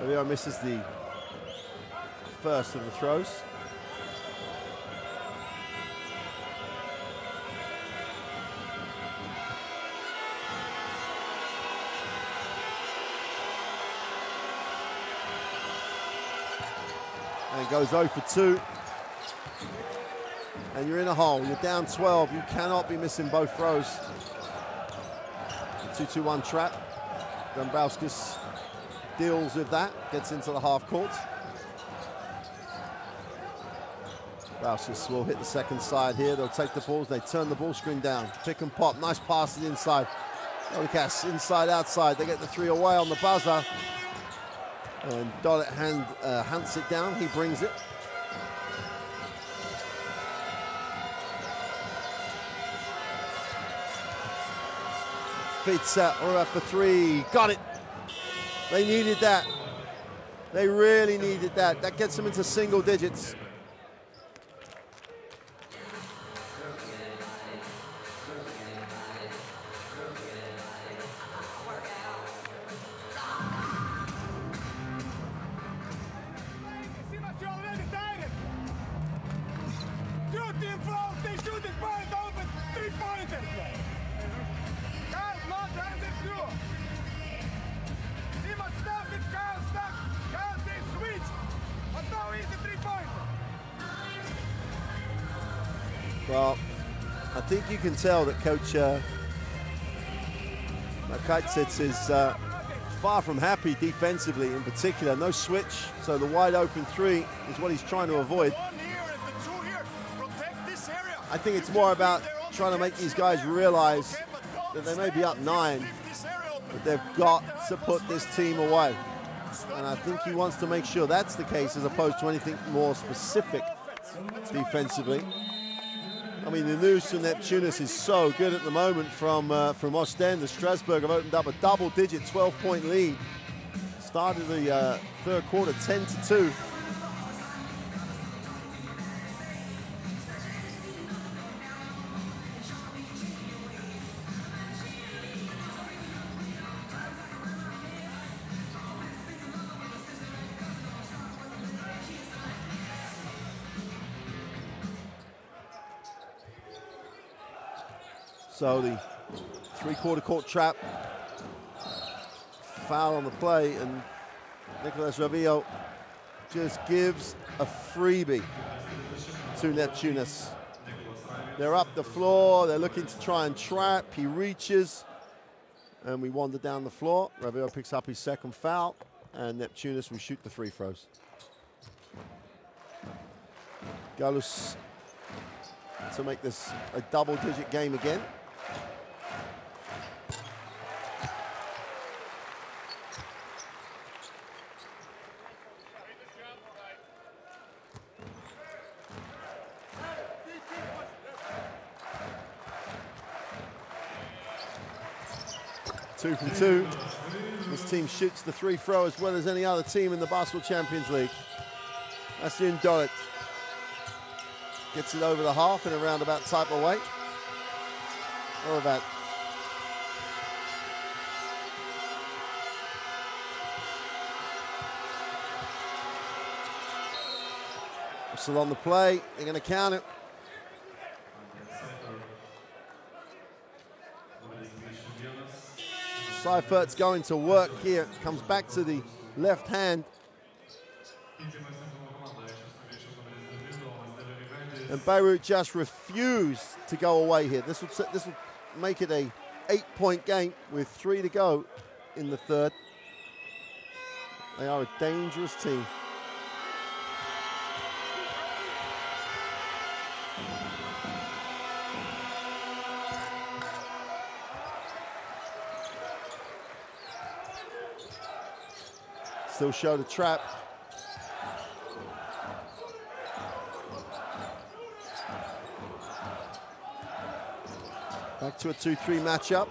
Leo misses the first of the throws. And it goes 0 for 2. And you're in a hole. You're down 12. You cannot be missing both throws. The 2-2-1 trap. Dambrauskas deals with that, gets into the half court. Dambrauskas will hit the second side here. They'll take the balls. They turn the ball screen down. Pick and pop. Nice pass to the inside. Olikas inside, outside. They get the 3 away on the buzzer. And Dolit hunts it down. He brings it. Feet set. We're up for 3. Got it. They needed that. They really needed that. That gets them into single digits. Well, I think you can tell that Coach Kajtsits is far from happy defensively in particular. No switch, so the wide open three is what he's trying to avoid. I think it's more about trying to make these guys realize that they may be up 9, but they've got to put this team away. And I think he wants to make sure that's the case as opposed to anything more specific defensively. I mean, the news from Neptunas is so good at the moment from Ostend. Strasbourg have opened up a double-digit 12-point lead. Started the third quarter 10-2. So the three-quarter court trap, foul on the play, and Nicolas Ravillo just gives a freebie to Neptunas. They're up the floor, they're looking to try and trap, he reaches, and we wander down the floor. Ravillo picks up his second foul, and Neptunas will shoot the free throws. Galus to make this a double-digit game again. Two from two. This team shoots the free throw as well as any other team in the Basketball Champions League. Asin Dorit gets it over the half in a roundabout type of way. Horvat. Whistle on the play, they're going to count it. Seifert's going to work here, comes back to the left hand. And Bayreuth just refused to go away here. This will make it a 8-point game with 3 to go in the third. They are a dangerous team. Still show the trap. Back to a 2-3 matchup.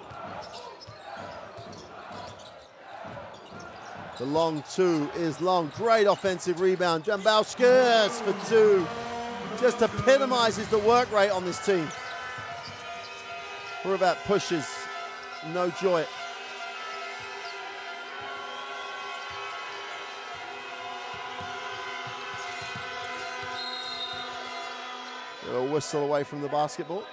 The long two is long. Great offensive rebound. Jambauskas for 2. Just epitomizes the work rate on this team. Horvat pushes. No joy. A whistle away from the basketball.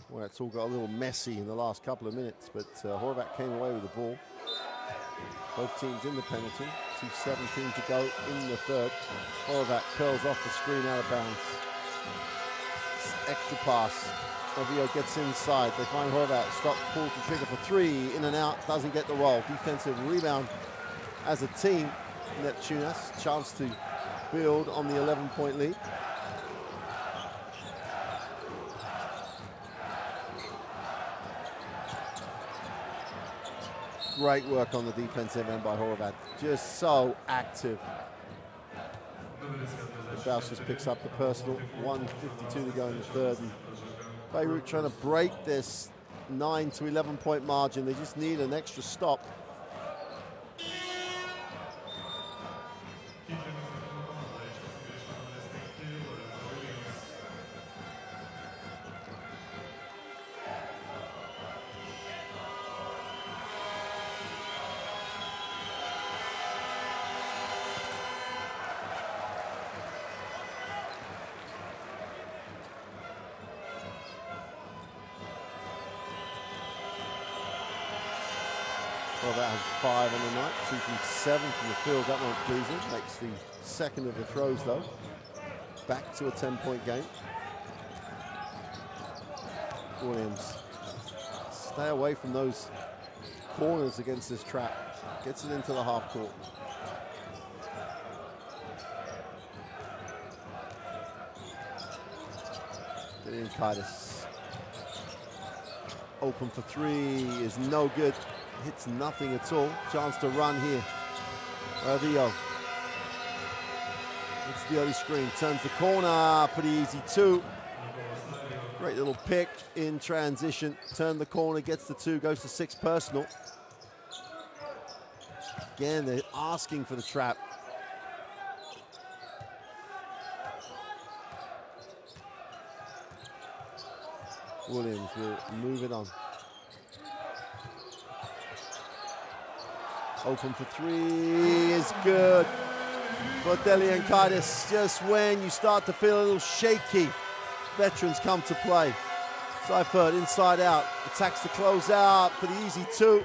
Well, it's all got a little messy in the last couple of minutes, but Horvat came away with the ball. Both teams in the penalty. 2:17 to go in the third. Horvat curls off the screen out of bounds. Extra pass. Ravillo gets inside. They find Horvat. Stop, pulls the trigger for 3. In and out. Doesn't get the roll. Defensive rebound as a team. Neptunas. Chance to build on the 11-point lead. Great work on the defensive end by Horvat. Just so active. Bauskas picks up the personal. 1:52 to go in the third. And Bayreuth trying to break this 9 to 11 point margin. They just need an extra stop. Well, that has 5 on the night, 2 from 7 from the field. That won't please him. Makes the second of the throws, though. Back to a 10-point game. Williams, stay away from those corners against this trap. Gets it into the half court. Neptunas. Open for three is no good. Hits nothing at all. Chance to run here. Ravillo. It's the early screen. Turns the corner. Pretty easy two. Great little pick in transition. Turn the corner, gets the two, goes to 6 personal. Again, they're asking for the trap. Williams will move it on. Open for three is good. But Deliankaitis, just when you start to feel a little shaky, veterans come to play. Seifert inside out, attacks the closeout for the easy two.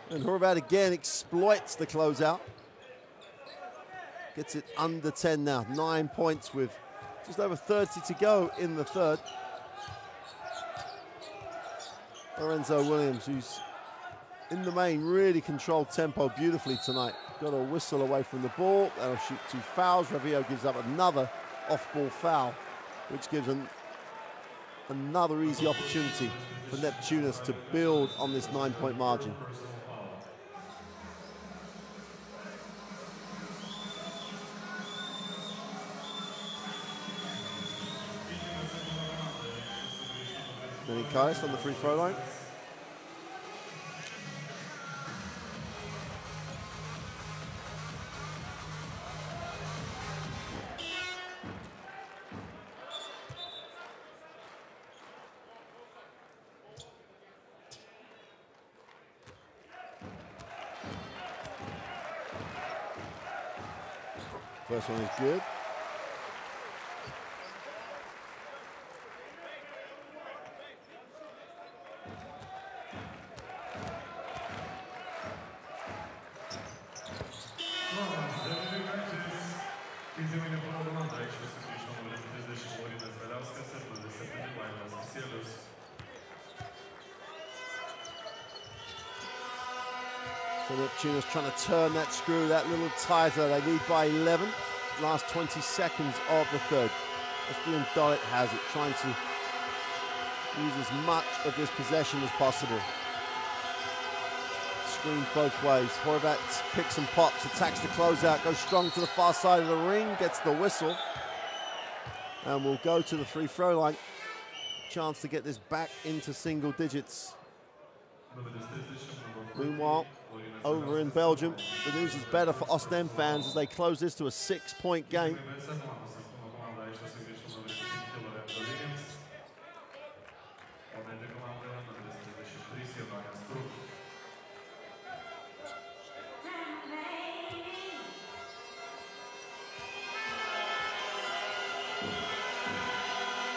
And Horvat again exploits the closeout. Gets it under 10 now, 9 points with just over 30 to go in the third. Lorenzo Williams, who's in the main really controlled tempo beautifully tonight. Got a whistle away from the ball. That'll shoot 2 fouls. Ravillo gives up another off-ball foul, which gives another easy opportunity for Neptunas to build on this 9-point margin. Deliankaitis on the free throw line. First one is good. So Neptunas trying to turn that screw that little tighter. They lead by 11. Last 20 seconds of the third. Estian Dolit has it, trying to use as much of this possession as possible. Screens both ways. Horvat picks and pops, attacks the closeout, goes strong to the far side of the ring, gets the whistle, and will go to the free throw line. Chance to get this back into single digits. Meanwhile, over in Belgium, the news is better for Ostend fans as they close this to a 6-point game.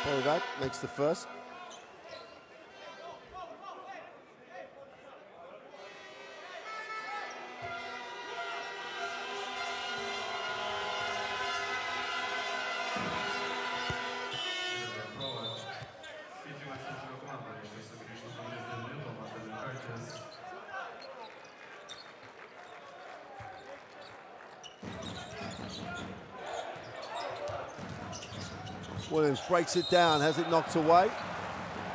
Horvat makes the first. Williams breaks it down, has it knocked away,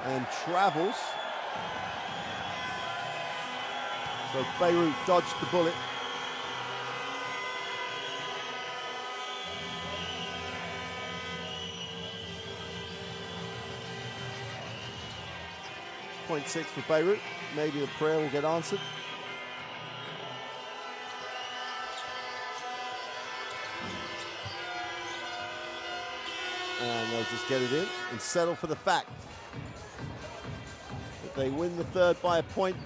and travels. So Bayreuth dodged the bullet. 6.6 for Bayreuth. Maybe the prayer will get answered. And they'll just get it in and settle for the fact that they win the third by a point,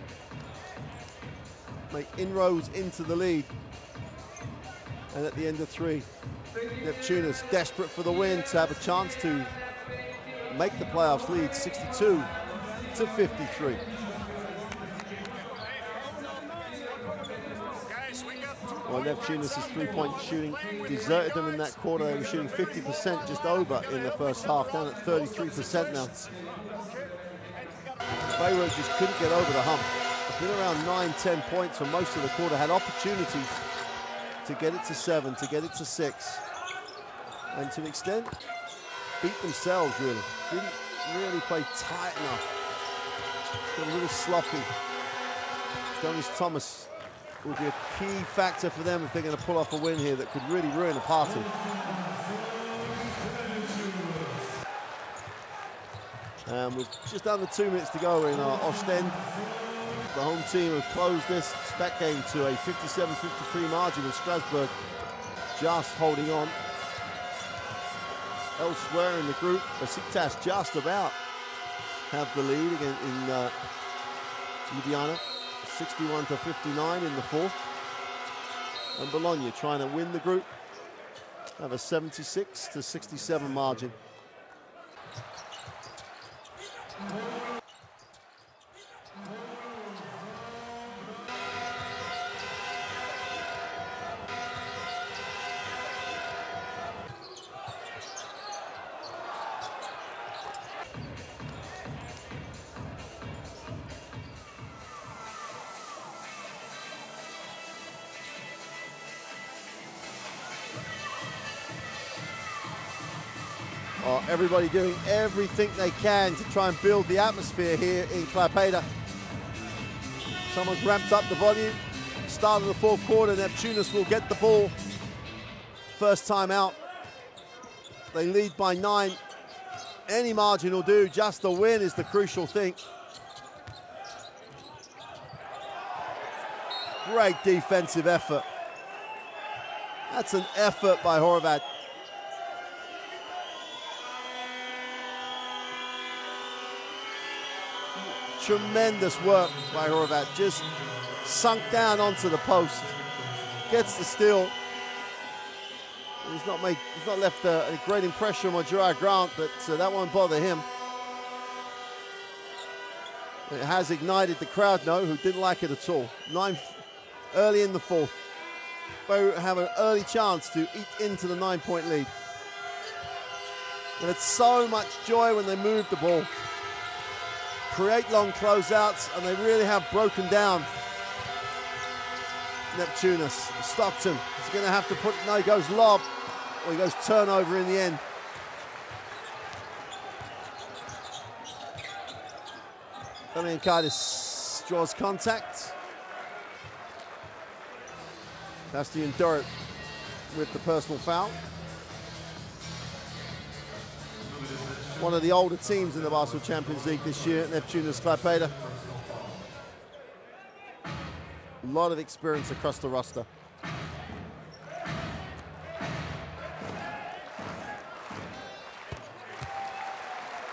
make inroads into the lead. And at the end of 3, Neptunas desperate for the win to have a chance to make the playoffs, lead 62 to 53. Well, Neptunas' three-point shooting deserted them in that quarter. They were shooting 50%, just over in the first half, down at 33% now. Bayreuth just couldn't get over the hump. It's been around 9-10 points for most of the quarter, had opportunities to get it to 7, to get it to 6, and to an extent, beat themselves, really. Didn't really play tight enough. Got a little sloppy. Jonas Thomas will be a key factor for them if they're going to pull off a win here that could really ruin the party. And with just under 2 minutes to go in our Ostend, the home team have closed this back game to a 57-53 margin, with Strasbourg just holding on. Elsewhere in the group, Besiktas just about have the lead again in Ljubljana, 61-59 in the fourth. And Bologna trying to win the group, have a 76-67 margin. Everybody doing everything they can to try and build the atmosphere here in Klaipeda. Someone's ramped up the volume. Start of the fourth quarter, Neptunas will get the ball. First time out. They lead by 9. Any margin will do, just a win is the crucial thing. Great defensive effort. That's an effort by Horvat. Tremendous work by Horvat, just sunk down onto the post, gets the steal. He's not left a great impression on Gerard Grant, but that won't bother him. It has ignited the crowd, though, who didn't like it at all. 9 early in the fourth. Bayreuth have an early chance to eat into the 9-point lead. And it's so much joy when they move the ball, create long closeouts, and they really have broken down Neptunas. Stockton is going to have to put, no, he goes lob, or he goes turnover in the end. Damiankaitis draws contact. Bastian Dorrit with the personal foul. One of the older teams in the Basketball Champions League this year, Neptunas Klaipeda. A lot of experience across the roster.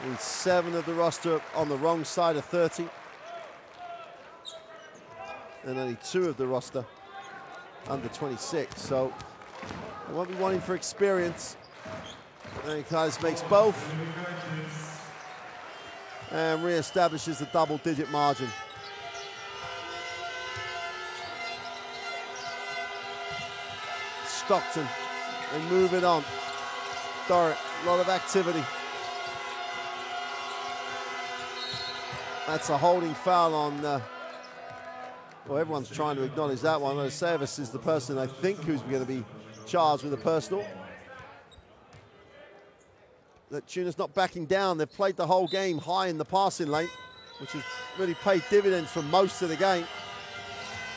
And 7 of the roster on the wrong side of 30. And only 2 of the roster under 26. So they won't be wanting for experience. Damiankaitis makes both and re-establishes the double-digit margin. Stockton, they move it on. Dorrit, a lot of activity. That's a holding foul on, well, everyone's trying to acknowledge that one. Service is the person I think who's going to be charged with a personal. Neptunas not backing down. They've played the whole game high in the passing lane, which has really paid dividends for most of the game.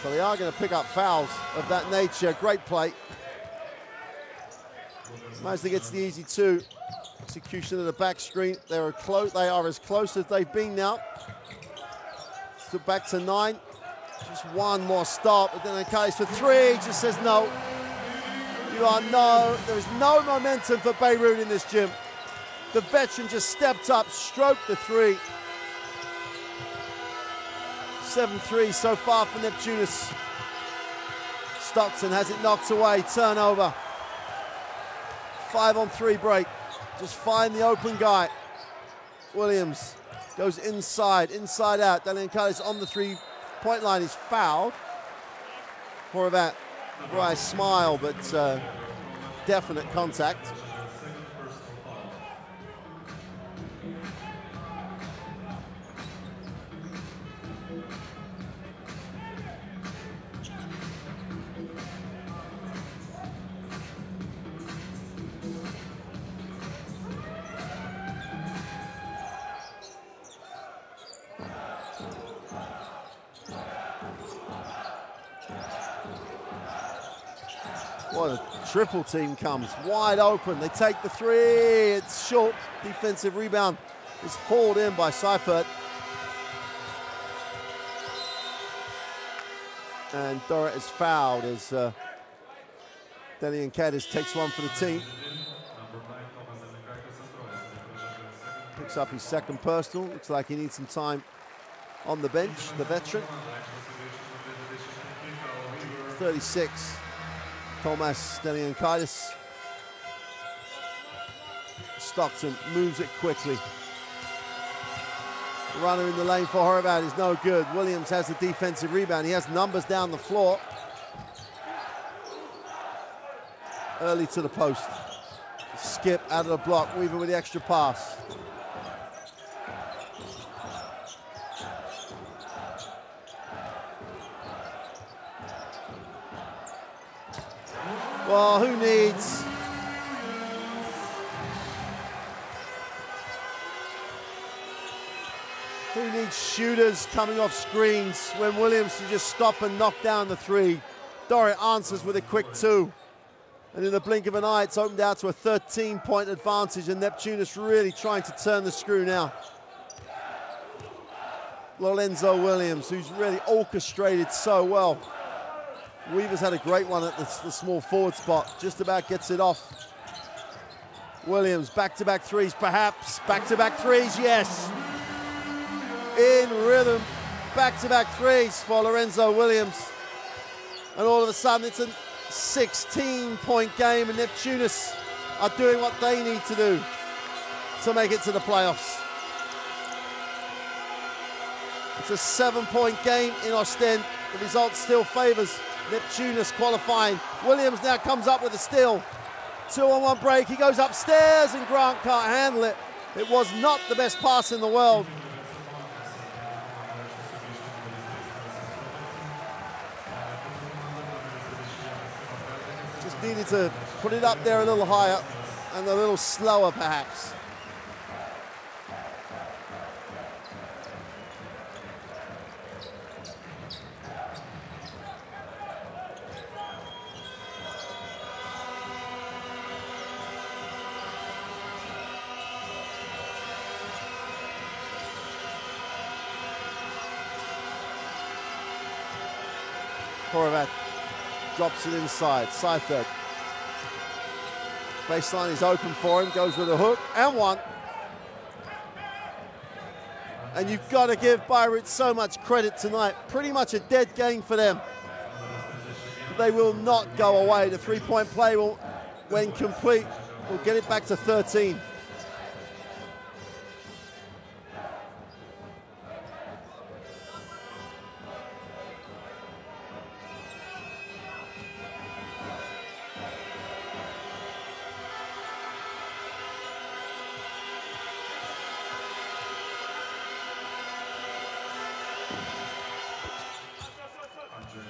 So they are going to pick up fouls of that nature. Great play. Mosley gets the easy 2. Execution of the back screen. They are as close as they've been now. back to 9. Just one more stop, but then Delian for 3, just says no. There is no momentum for Bayreuth in this gym. The veteran just stepped up, stroked the 3. 7-3 so far for Neptunas. Stockton has it knocked away, turnover. 5-on-3 break. Just find the open guy. Williams goes inside out. Delian on the 3-point line is fouled. Horvat, dry smile, but definite contact. What a triple team comes, wide open. They take the 3, it's short. Defensive rebound is hauled in by Seifert. And Dorrit is fouled as Delian takes one for the team. Picks up his second personal. Looks like he needs some time on the bench, the veteran. 36. Tomas Delian. Stockton moves it quickly. Runner in the lane for Horvat is no good. Williams has the defensive rebound. He has numbers down the floor. Early to the post. Skip out of the block. Weaver with the extra pass. Well, who needs shooters coming off screens when Williams can just stop and knock down the 3? Dorrit answers with a quick 2. And in the blink of an eye, it's opened out to a 13-point advantage, and Neptunas really trying to turn the screw now. Lorenzo Williams, who's really orchestrated so well. Weaver's had a great one at the small forward spot. Just about gets it off. Williams, back-to-back 3s perhaps. Back-to-back 3s, yes. In rhythm, back-to-back 3s for Lorenzo Williams. And all of a sudden, it's a 16-point game, and Neptunas are doing what they need to do to make it to the playoffs. It's a 7-point game in Ostend. The result still favors Neptunas qualifying. Williams now comes up with a steal. 2-on-1 break. He goes upstairs and Grant can't handle it. It was not the best pass in the world. Just needed to put it up there a little higher and a little slower perhaps. Horvat drops it inside. Seifert. Baseline is open for him. Goes with a hook and 1. And you've got to give Bayreuth so much credit tonight. Pretty much a dead game for them. They will not go away. The 3-point play will, when complete, will get it back to 13.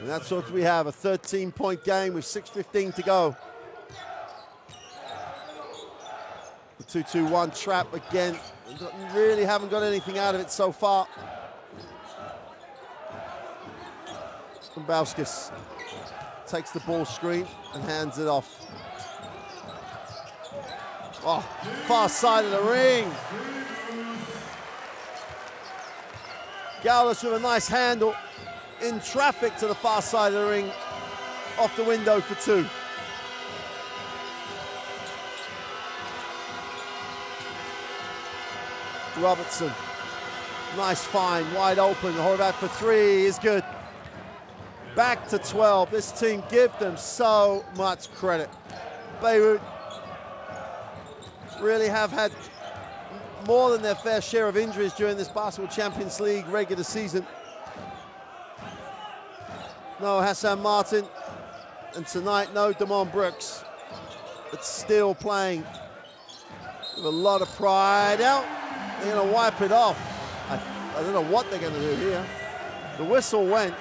And that's what we have, a 13-point game with 6:15 to go. The 2-2-1 trap again. Really haven't got anything out of it so far. Dombrovskis takes the ball screen and hands it off. Oh, far side of the ring. Gaulis with a nice handle in traffic to the far side of the ring, off the window for 2. Robertson, nice find, wide open. Horvath for 3 is good. Back to 12. This team, give them so much credit. Bayreuth really have had more than their fair share of injuries during this Basketball Champions League regular season. No Hassan Martin, and tonight no Damon Brooks, but still playing with a lot of pride. Out, they're gonna wipe it off. I don't know what they're gonna do here. The whistle went.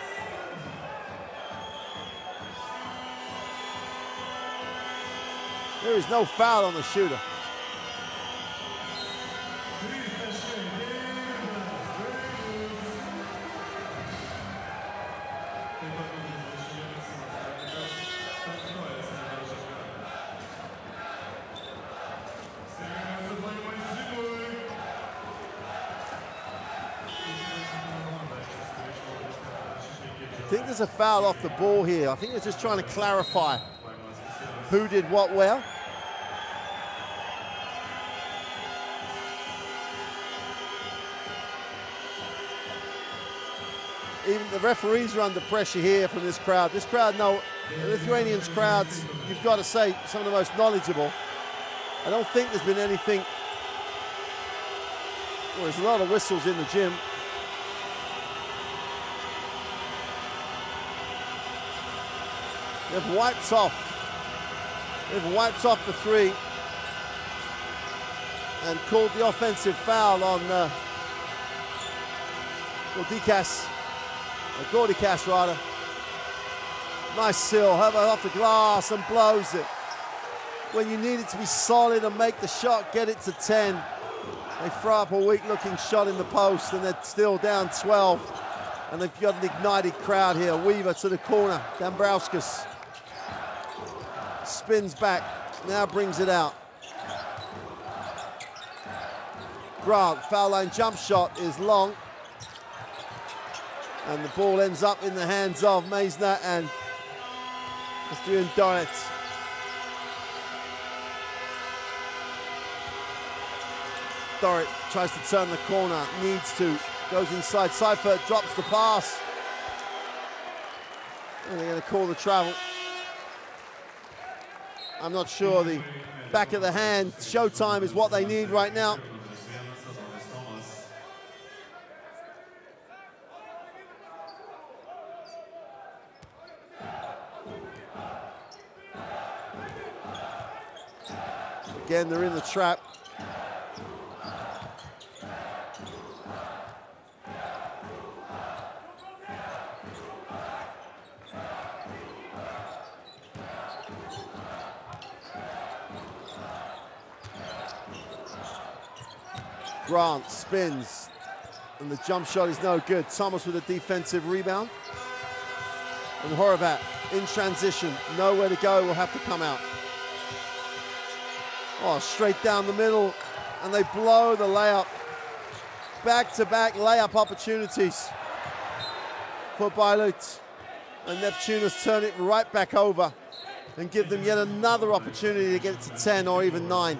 There is no foul on the shooter. I think there's a foul off the ball here. I think they're just trying to clarify who did what where. Even the referees are under pressure here from this crowd. This crowd, no, the Lithuanians crowds, you've got to say, some of the most knowledgeable. I don't think there's been anything. Well, there's a lot of whistles in the gym. They've wiped off. They've wiped off the 3 and called the offensive foul on Gordikas rather. Nice seal, have it off the glass and blows it. When you need it to be solid and make the shot, get it to 10. They throw up a weak looking shot in the post and they're still down 12. And they've got an ignited crowd here. Weaver to the corner, Dambrauskas. Spins back, now brings it out. Grant, foul line jump shot is long. And the ball ends up in the hands of Meisner and Mr. Dorit. Dorit tries to turn the corner, needs to, goes inside. Seifert drops the pass. And they're going to call the travel. I'm not sure the back of the hand showtime is what they need right now. Again, they're in the trap. Grant spins, and the jump shot is no good. Thomas with a defensive rebound. And Horvath in transition, nowhere to go, will have to come out. Oh, straight down the middle, and they blow the layup. Back-to-back layup opportunities for Bayreuth. And Neptunas turn it right back over and give them yet another opportunity to get it to 10 or even 9.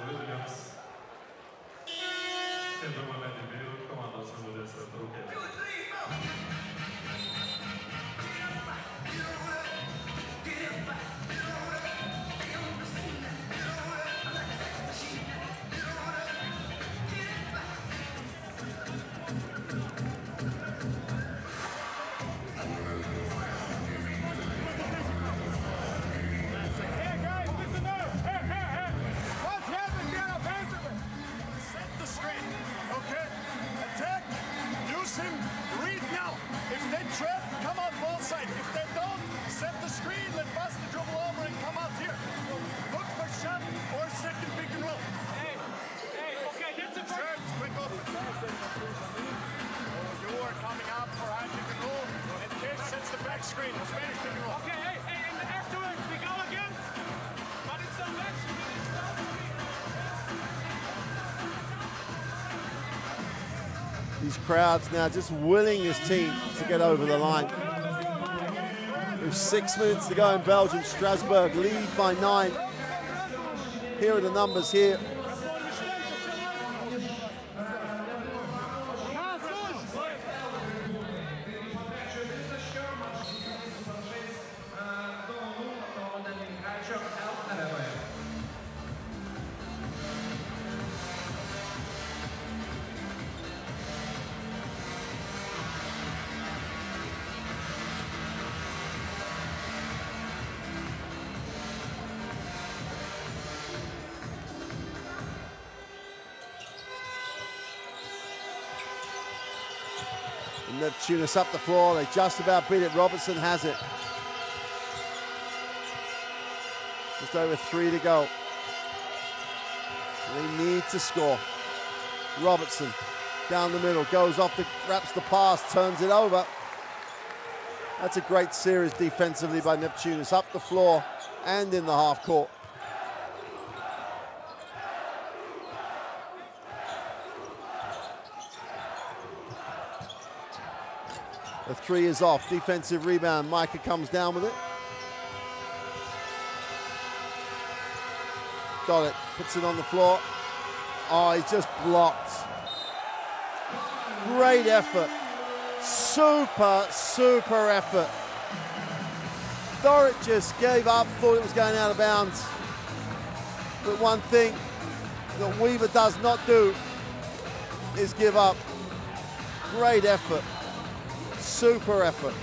These crowds now just willing this team to get over the line. With 6 minutes to go in Belgium, Strasbourg lead by 9. Here are the numbers here. Neptunas up the floor, they just about beat it. Robertson has it. Just over 3 to go. They need to score. Robertson down the middle, goes off, wraps the pass, turns it over. That's a great series defensively by Neptunas, up the floor and in the half court. The 3 is off, defensive rebound. Micah comes down with it. Got it, puts it on the floor. Oh, he's just blocked. Great effort. Super, super effort. Dorrit just gave up, thought it was going out of bounds. But one thing that Weaver does not do is give up. Great effort. Super effort.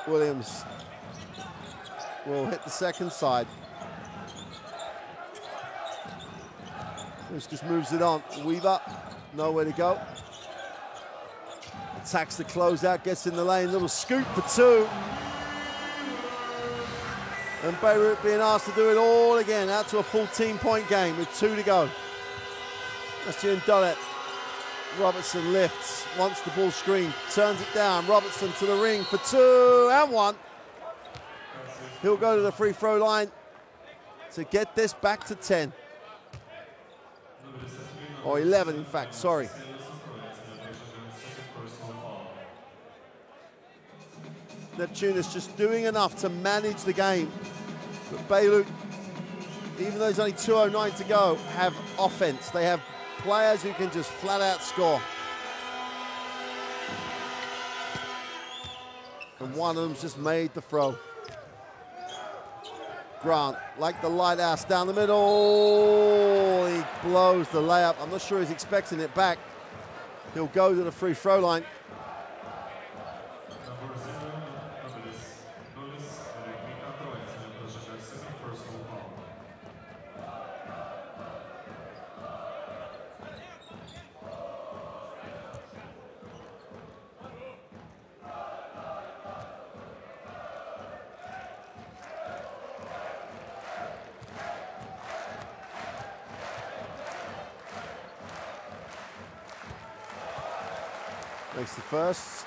Williams will hit the second side. This just moves it on. Weaver, nowhere to go. Attacks the closeout, gets in the lane, little scoop for 2. And Bayreuth being asked to do it all again, out to a 14-point game with 2 to go. Bastian Dorrit. Robertson lifts, wants the ball screen, turns it down. Robertson to the ring for 2 and 1. He'll go to the free throw line to get this back to 10. Or 11, in fact, sorry. Neptunas just doing enough to manage the game. But Bayreuth, even though there's only 2:09 to go, have offense. They have players who can just flat out score. And one of them's just made the throw. Grant, like the lighthouse down the middle. He blows the layup. I'm not sure he's expecting it back. He'll go to the free throw line. Makes the first.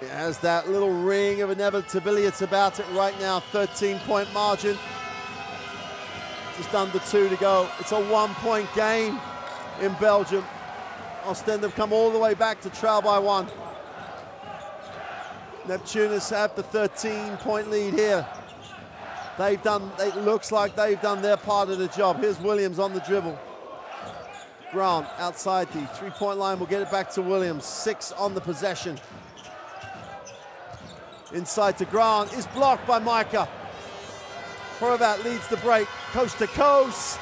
It has that little ring of inevitability about it right now. 13-point margin. Just under 2 to go. It's a 1-point game in Belgium. Ostend have come all the way back to trail by 1. Neptunas have the 13-point lead here. It looks like they've done their part of the job. Here's Williams on the dribble. Grant outside the 3-point line will get it back to Williams. 6 on the possession. Inside to Grant, is blocked by Micah. Horvat leads the break, coast to coast,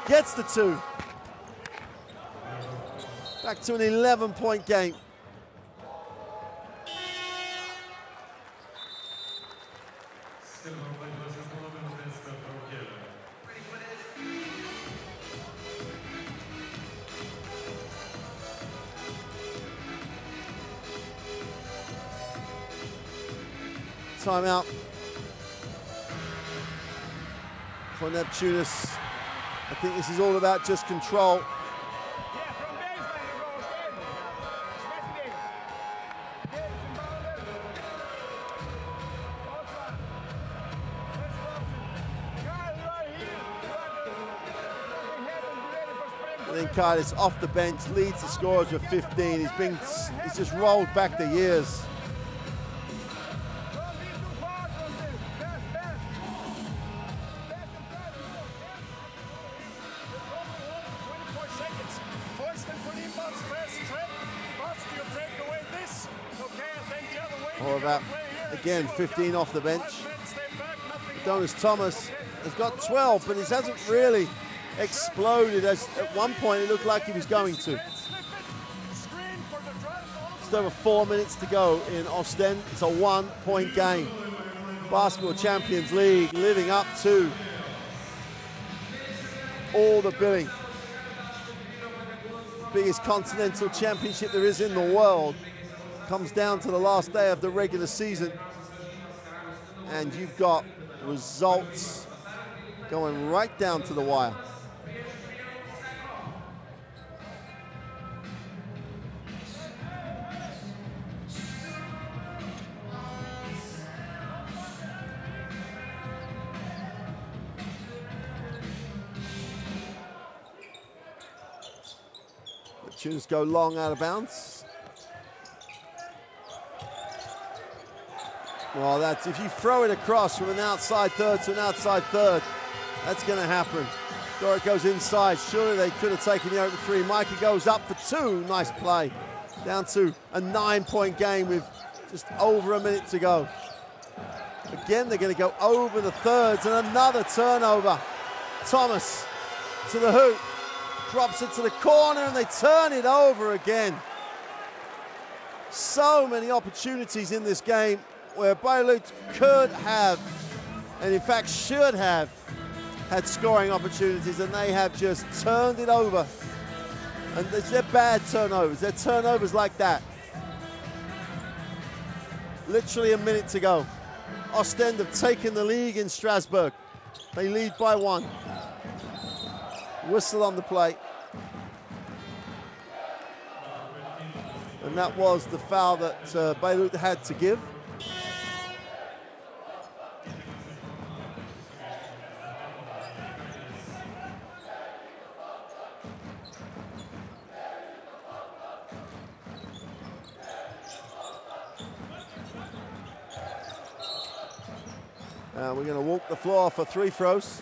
gets the 2. Back to an 11-point game. Timeout for Neptunas. I think this is all about just control. And then Kaitis off the bench, leads the scorers with 15. He's just rolled back the years. Or about, again, 15 off the bench. Neptunas Thomas has got 12, but he hasn't really exploded as at one point it looked like he was going to. Just over 4 minutes to go in Ostend. It's a 1-point game. Basketball Champions League living up to all the billing. Biggest continental championship there is in the world. Comes down to the last day of the regular season. And you've got results going right down to the wire. Neptunas go long out of bounds. Well, that's if you throw it across from an outside third to an outside third, that's going to happen. Doric goes inside. Surely they could have taken the open three. Micah goes up for two. Nice play. Down to a 9-point game with just over a minute to go. Again, they're going to go over the thirds and another turnover. Thomas to the hoop. Drops it to the corner and they turn it over again. So many opportunities in this game where Bayreuth could have, and in fact should have, had scoring opportunities, and they have just turned it over. And they're bad turnovers. They're turnovers like that. Literally a minute to go. Ostend have taken the league in Strasbourg. They lead by 1. Whistle on the play. And that was the foul that Bayreuth had to give. We're going to walk the floor for 3 throws.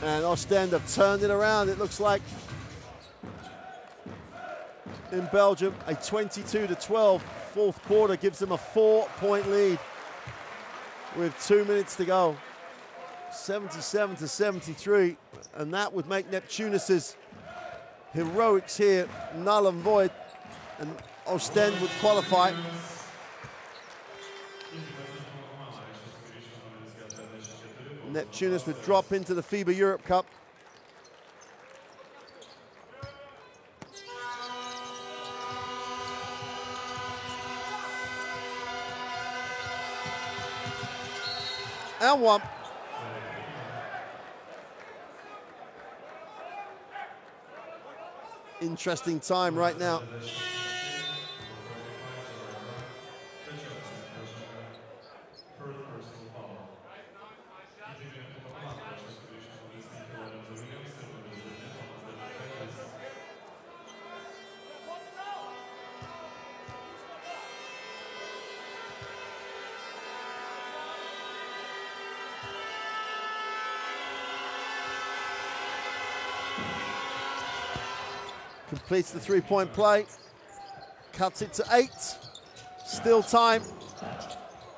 And Ostend have turned it around, it looks like, in Belgium. A 22-12 fourth quarter gives them a 4-point lead with 2 minutes to go. 77-73, and that would make Neptunas's heroics here null and void, and Ostend would qualify. Neptunas would drop into the FIBA Europe Cup. And 1. Interesting time right now. Completes the 3-point play, cuts it to 8, still time.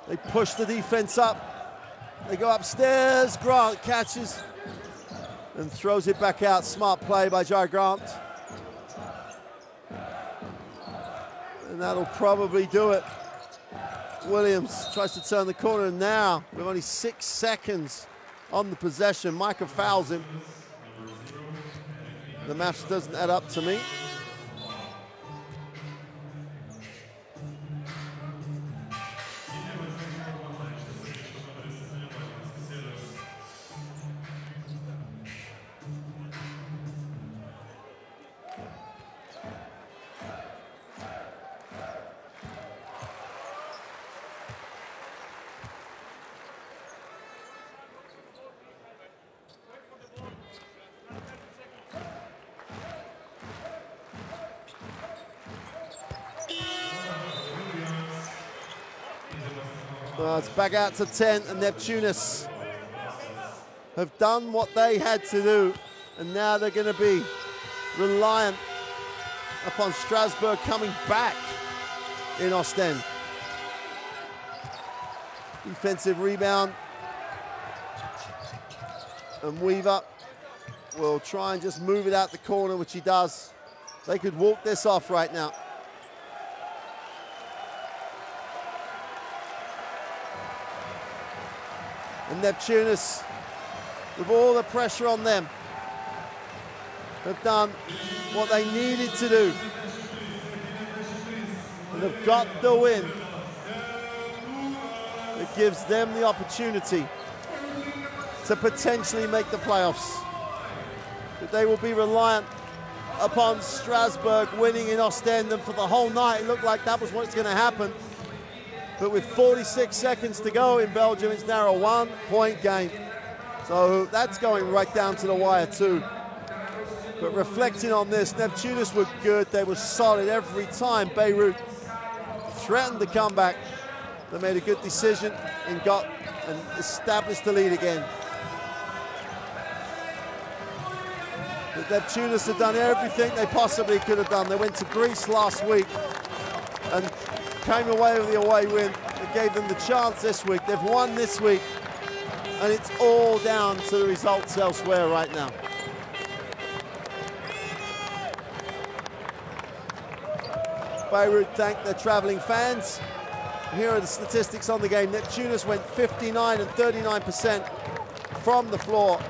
They push the defense up. They go upstairs. Grant catches and throws it back out. Smart play by Jai Grant. And that'll probably do it. Williams tries to turn the corner, and now with only 6 seconds on the possession, Micah fouls him. The match doesn't add up to me. It's back out to 10, and Neptunas have done what they had to do, and now they're going to be reliant upon Strasbourg coming back in Ostend. Defensive rebound, and Weaver will try and just move it out the corner, which he does. They could walk this off right now. And Neptunas, with all the pressure on them, have done what they needed to do. And they've got the win. It gives them the opportunity to potentially make the playoffs. But they will be reliant upon Strasbourg winning in Ostend, and for the whole night it looked like that was what's going to happen. But with 46 seconds to go in Belgium, it's now a 1-point game. So that's going right down to the wire too. But reflecting on this, Neptunas were good. They were solid every time Bayreuth threatened the comeback. They made a good decision and established the lead again. But Neptunas have done everything they possibly could have done. They went to Greece last week and came away with the away win. It gave them the chance this week. They've won this week, and it's all down to the results elsewhere right now. Bayreuth thank their traveling fans. Here are the statistics on the game. Neptunas went 59 and 39% from the floor.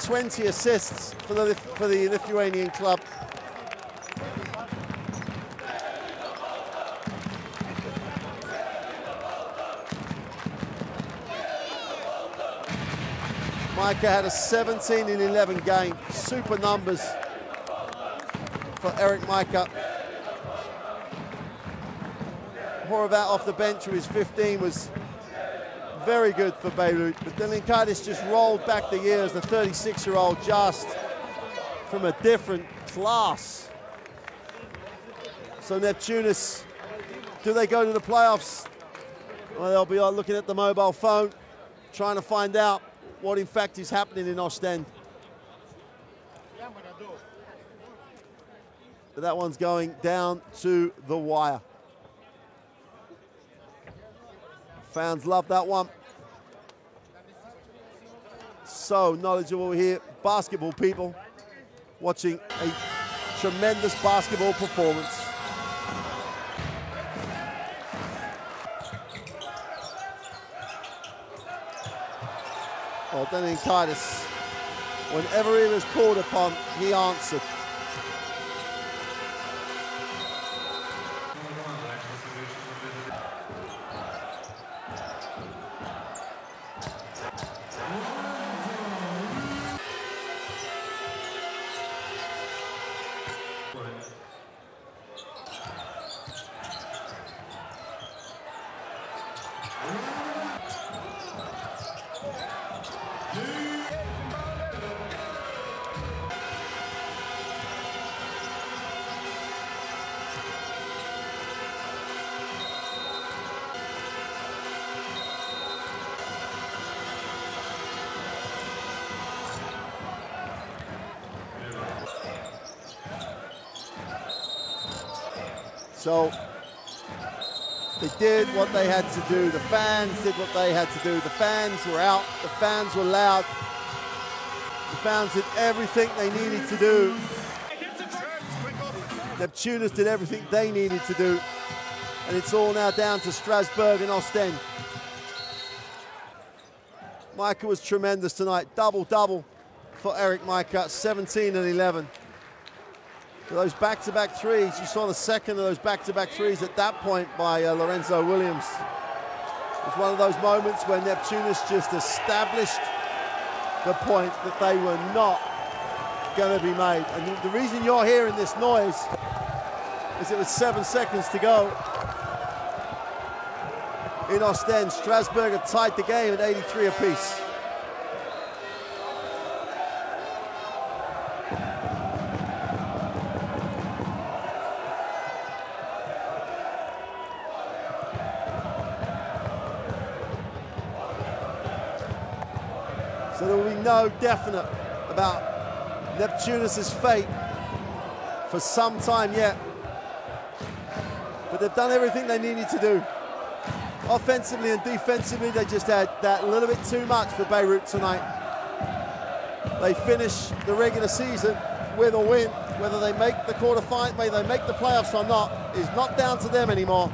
20 assists for the Lithuanian club. Micah had a 17 in 11 game. Super numbers for Eric Micah. Horvat off the bench with his 15 was very good for Bayreuth. But Delinkaitis just rolled back the years, the 36-year-old, just from a different class. So Neptunas, do they go to the playoffs? Well, they'll be looking at the mobile phone, trying to find out what in fact is happening in Ostend. But that one's going down to the wire. Fans love that one. So knowledgeable here, basketball people watching a tremendous basketball performance. Well, Delinkaitis, whenever he was called upon, he answered. So They did what they had to do. The fans did what they had to do. The fans were out. The fans were loud. The fans did everything they needed to do. Neptunas did everything they needed to do. And it's all now down to Strasbourg and Ostend. Micah was tremendous tonight. Double-double for Eric Micah, 17 and 11. For those back-to-back threes, you saw the second of those back-to-back threes at that point by Lorenzo Williams. It was one of those moments when Neptunas just established the point that they were not going to be made. And the reason you're hearing this noise is it was 7 seconds to go in Ostend. Strasbourg had tied the game at 83 apiece. So there will be no definite about Neptunas' fate for some time yet. But they've done everything they needed to do. Offensively and defensively, they just had that little bit too much for Bayreuth tonight. They finish the regular season with a win. Whether they make the quarterfinal, whether they make the playoffs or not, is not down to them anymore.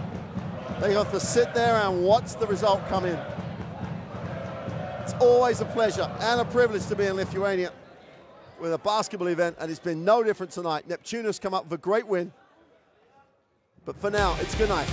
They have to sit there and watch the result come in. It's always a pleasure and a privilege to be in Lithuania with a basketball event, and it's been no different tonight. Neptunas come up with a great win. But for now, it's good night.